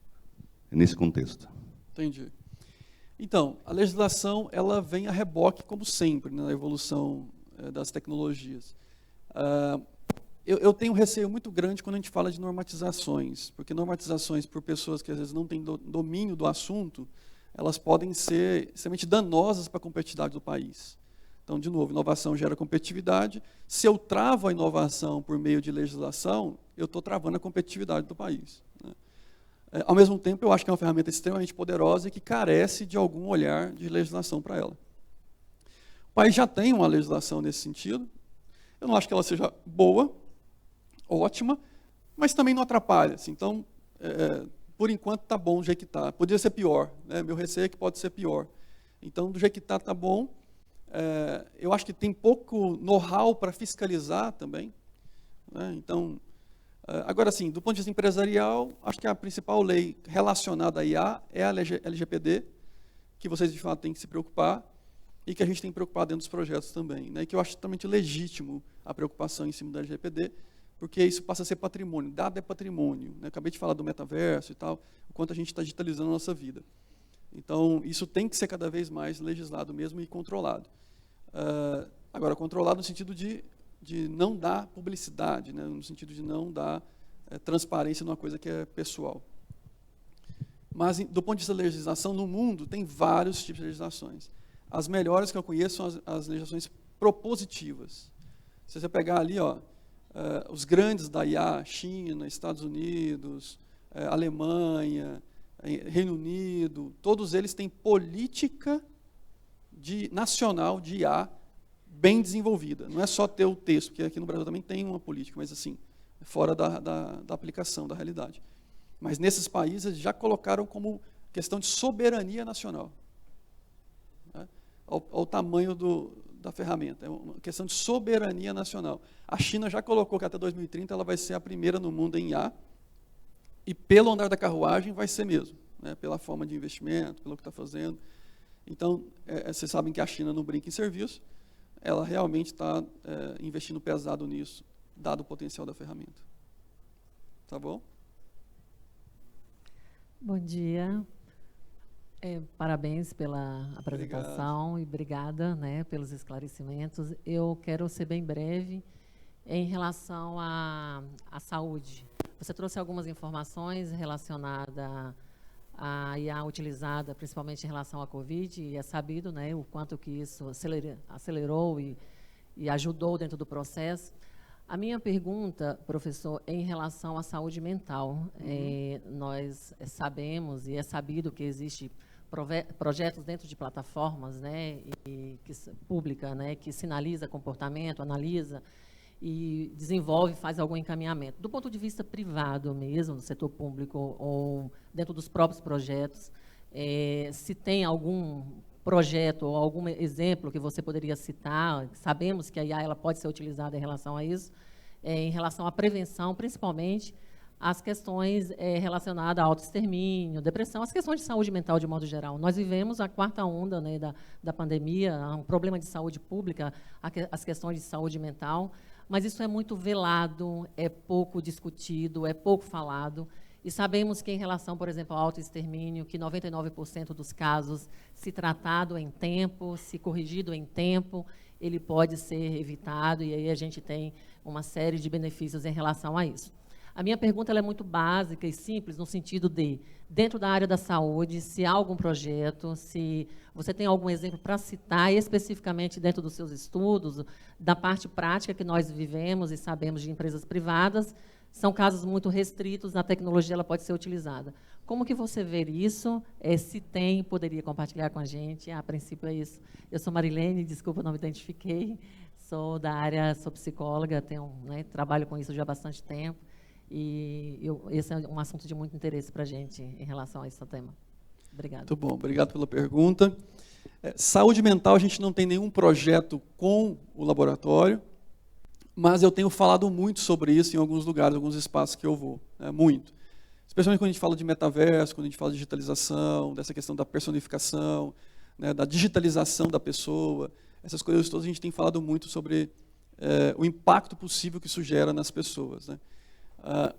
nesse contexto. Entendi. Então, a legislação ela vem a reboque, como sempre, na evolução das tecnologias. Eu tenho um receio muito grande quando a gente fala de normatizações, porque normatizações por pessoas que às vezes não têm domínio do assunto, elas podem ser extremamente danosas para a competitividade do país. Então, de novo, inovação gera competitividade. Se eu travo a inovação por meio de legislação, eu estou travando a competitividade do país, né? Ao mesmo tempo, eu acho que é uma ferramenta extremamente poderosa e que carece de algum olhar de legislação para ela. O país já tem uma legislação nesse sentido. Eu não acho que ela seja boa, ótima, mas também não atrapalha. Assim. Então, por enquanto, está bom do jeito que está. Podia ser pior, né? Meu receio é que pode ser pior. Então, do jeito que está bom. Eu acho que tem pouco know-how para fiscalizar também, né? Então, agora sim, do ponto de vista empresarial, acho que a principal lei relacionada à IA é a LGPD, que vocês de fato têm que se preocupar e que a gente tem que preocupar dentro dos projetos também, né? Que eu acho totalmente legítimo a preocupação em cima da LGPD, porque isso passa a ser patrimônio, dado é patrimônio, né? Acabei de falar do metaverso e tal, o quanto a gente está digitalizando a nossa vida. Então, isso tem que ser cada vez mais legislado mesmo e controlado. Agora, controlado no sentido de não dar publicidade, né? No sentido de não dar transparência numa coisa que é pessoal. Mas, do ponto de vista da legislação, no mundo, tem vários tipos de legislações. As melhores que eu conheço são as legislações propositivas. Se você pegar ali, os grandes da IA, China, Estados Unidos, Alemanha, Reino Unido, todos eles têm política nacional de IA bem desenvolvida. Não é só ter o texto, porque aqui no Brasil também tem uma política, mas assim, fora da aplicação, da realidade. Mas nesses países já colocaram como questão de soberania nacional. Né? Ao tamanho da ferramenta. É uma questão de soberania nacional. A China já colocou que até 2030 ela vai ser a primeira no mundo em IA, e pelo andar da carruagem vai ser mesmo, né? Pela forma de investimento, pelo que está fazendo. Então, vocês sabem que a China não brinca em serviço, ela realmente está investindo pesado nisso, dado o potencial da ferramenta. Tá bom? Bom dia. Parabéns pela apresentação. Obrigado. E obrigada, né, pelos esclarecimentos. Eu quero ser bem breve em relação à saúde. Você trouxe algumas informações relacionadas a IA utilizada, principalmente em relação à Covid, e é sabido, né, o quanto que isso acelerou e ajudou dentro do processo. A minha pergunta, professor, é em relação à saúde mental. Nós sabemos e é sabido que existe projetos dentro de plataformas, né, pública, né, que sinaliza comportamento, analisa e desenvolve, faz algum encaminhamento. Do ponto de vista privado mesmo, do setor público ou dentro dos próprios projetos, se tem algum projeto ou algum exemplo que você poderia citar, sabemos que a IA ela pode ser utilizada em relação a isso, em relação à prevenção, principalmente as questões relacionadas a autoextermínio, depressão, as questões de saúde mental de modo geral. Nós vivemos a quarta onda, né, da pandemia, um problema de saúde pública, as questões de saúde mental, mas isso é muito velado, é pouco discutido, é pouco falado. E sabemos que, em relação, por exemplo, ao autoextermínio, que 99% dos casos, se tratado em tempo, se corrigido em tempo, ele pode ser evitado, e aí a gente tem uma série de benefícios em relação a isso. A minha pergunta ela é muito básica e simples, no sentido de, dentro da área da saúde, se há algum projeto, se você tem algum exemplo para citar, especificamente dentro dos seus estudos, da parte prática que nós vivemos e sabemos de empresas privadas, são casos muito restritos, a tecnologia ela pode ser utilizada. Como que você vê isso? Se tem, poderia compartilhar com a gente? A princípio é isso. Eu sou Marilene, desculpa, não me identifiquei, sou da área, sou psicóloga, trabalho com isso já há bastante tempo, e esse é um assunto de muito interesse para a gente em relação a esse tema. Obrigada. Muito bom, obrigado pela pergunta. Saúde mental, a gente não tem nenhum projeto com o laboratório, mas eu tenho falado muito sobre isso em alguns lugares, alguns espaços que eu vou, muito. Especialmente quando a gente fala de metaverso, quando a gente fala de digitalização, dessa questão da personificação, né, da digitalização da pessoa. essas coisas todas, a gente tem falado muito sobre o impacto possível que isso gera nas pessoas, né?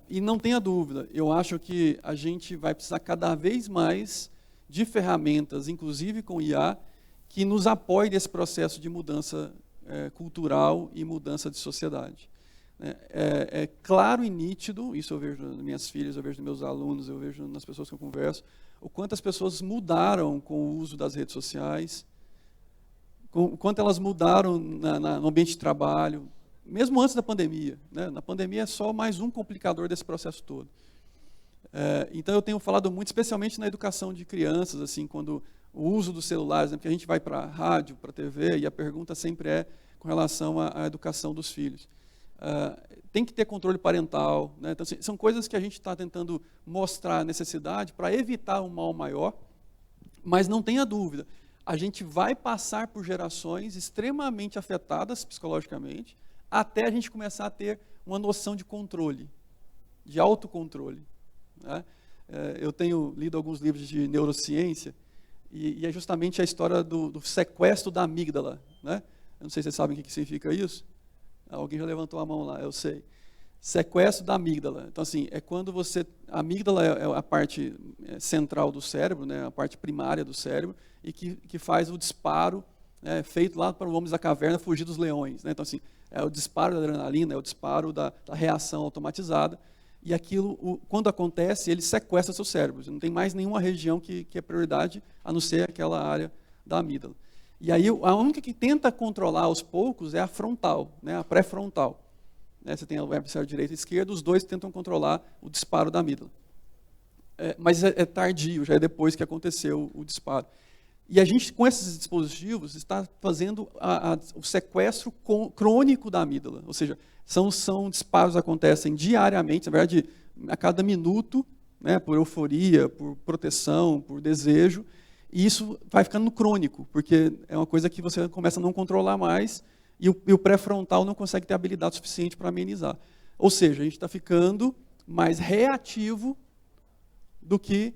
E não tenha dúvida, eu acho que a gente vai precisar cada vez mais de ferramentas, inclusive com IA, que nos apoie nesse processo de mudança cultural e mudança de sociedade. É claro e nítido, isso eu vejo nas minhas filhas, eu vejo nos meus alunos, eu vejo nas pessoas que eu converso, o quanto as pessoas mudaram com o uso das redes sociais, o quanto elas mudaram no ambiente de trabalho, mesmo antes da pandemia, né? Na pandemia é só mais um complicador desse processo todo. Então eu tenho falado muito, especialmente na educação de crianças, assim, quando o uso dos celulares, né? Porque a gente vai para a rádio, para a TV, e a pergunta sempre é com relação à educação dos filhos. Tem que ter controle parental, né? Então, assim, são coisas que a gente está tentando mostrar a necessidade para evitar um mal maior, mas não tenha dúvida, a gente vai passar por gerações extremamente afetadas psicologicamente, até a gente começar a ter uma noção de controle, de autocontrole, né? Eu tenho lido alguns livros de neurociência, e é justamente a história do sequestro da amígdala, né? Eu não sei se vocês sabem o que significa isso. Alguém já levantou a mão lá, eu sei. Sequestro da amígdala. Então, assim, é quando você... A amígdala é a parte central do cérebro, né, a parte primária do cérebro, e que faz o disparo, feito lá para o homem da caverna fugir dos leões, né? Então, assim, é o disparo da adrenalina, é o disparo da reação automatizada, e aquilo, quando acontece, ele sequestra seu cérebro. Não tem mais nenhuma região que é prioridade, a não ser aquela área da amígdala. E aí, a única que tenta controlar aos poucos é a frontal, né, a pré-frontal. Você tem o hemisfério direito e esquerdo, os dois tentam controlar o disparo da amígdala. Mas é tardio, já é depois que aconteceu o disparo. E a gente, com esses dispositivos, está fazendo o sequestro crônico da amígdala. Ou seja, são disparos que acontecem diariamente, na verdade, a cada minuto, né, por euforia, por proteção, por desejo. E isso vai ficando crônico, porque é uma coisa que você começa a não controlar mais e o pré-frontal não consegue ter habilidade suficiente para amenizar. Ou seja, a gente está ficando mais reativo do que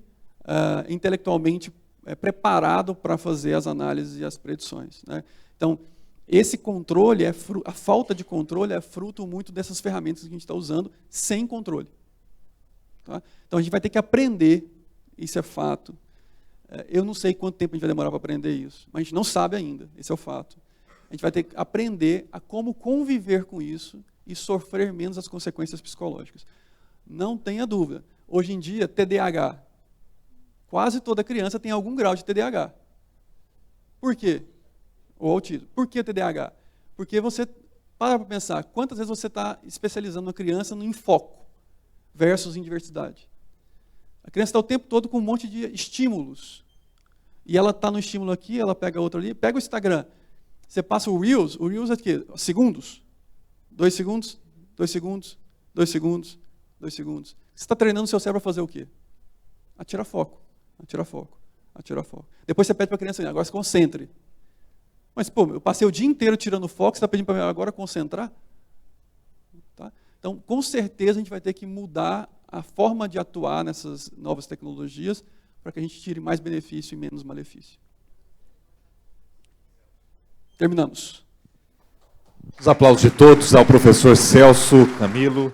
intelectualmente preparado para fazer as análises e as predições, né? Então, esse controle, a falta de controle é fruto muito dessas ferramentas que a gente está usando sem controle. Tá? Então, a gente vai ter que aprender, isso é fato. Eu não sei quanto tempo a gente vai demorar para aprender isso, mas a gente não sabe ainda, esse é o fato. A gente vai ter que aprender a como conviver com isso e sofrer menos as consequências psicológicas. Não tenha dúvida, hoje em dia, TDAH, quase toda criança tem algum grau de TDAH. Por quê? Ou autismo. Por que TDAH? Porque você, para pensar, quantas vezes você está especializando uma criança em foco versus em diversidade? A criança está o tempo todo com um monte de estímulos. E ela está no estímulo aqui, ela pega outro ali. Pega o Instagram. Você passa o Reels é o quê? Segundos. 2 segundos, 2 segundos, 2 segundos, 2 segundos. Você está treinando o seu cérebro a fazer o quê? Atira foco, atira foco, atira foco. Depois você pede para a criança, agora se concentre. Mas, pô, eu passei o dia inteiro tirando foco, você está pedindo para mim agora concentrar? Tá? Então, com certeza, a gente vai ter que mudar a forma de atuar nessas novas tecnologias para que a gente tire mais benefício e menos malefício. Terminamos. Os aplausos de todos ao professor Celso Camilo.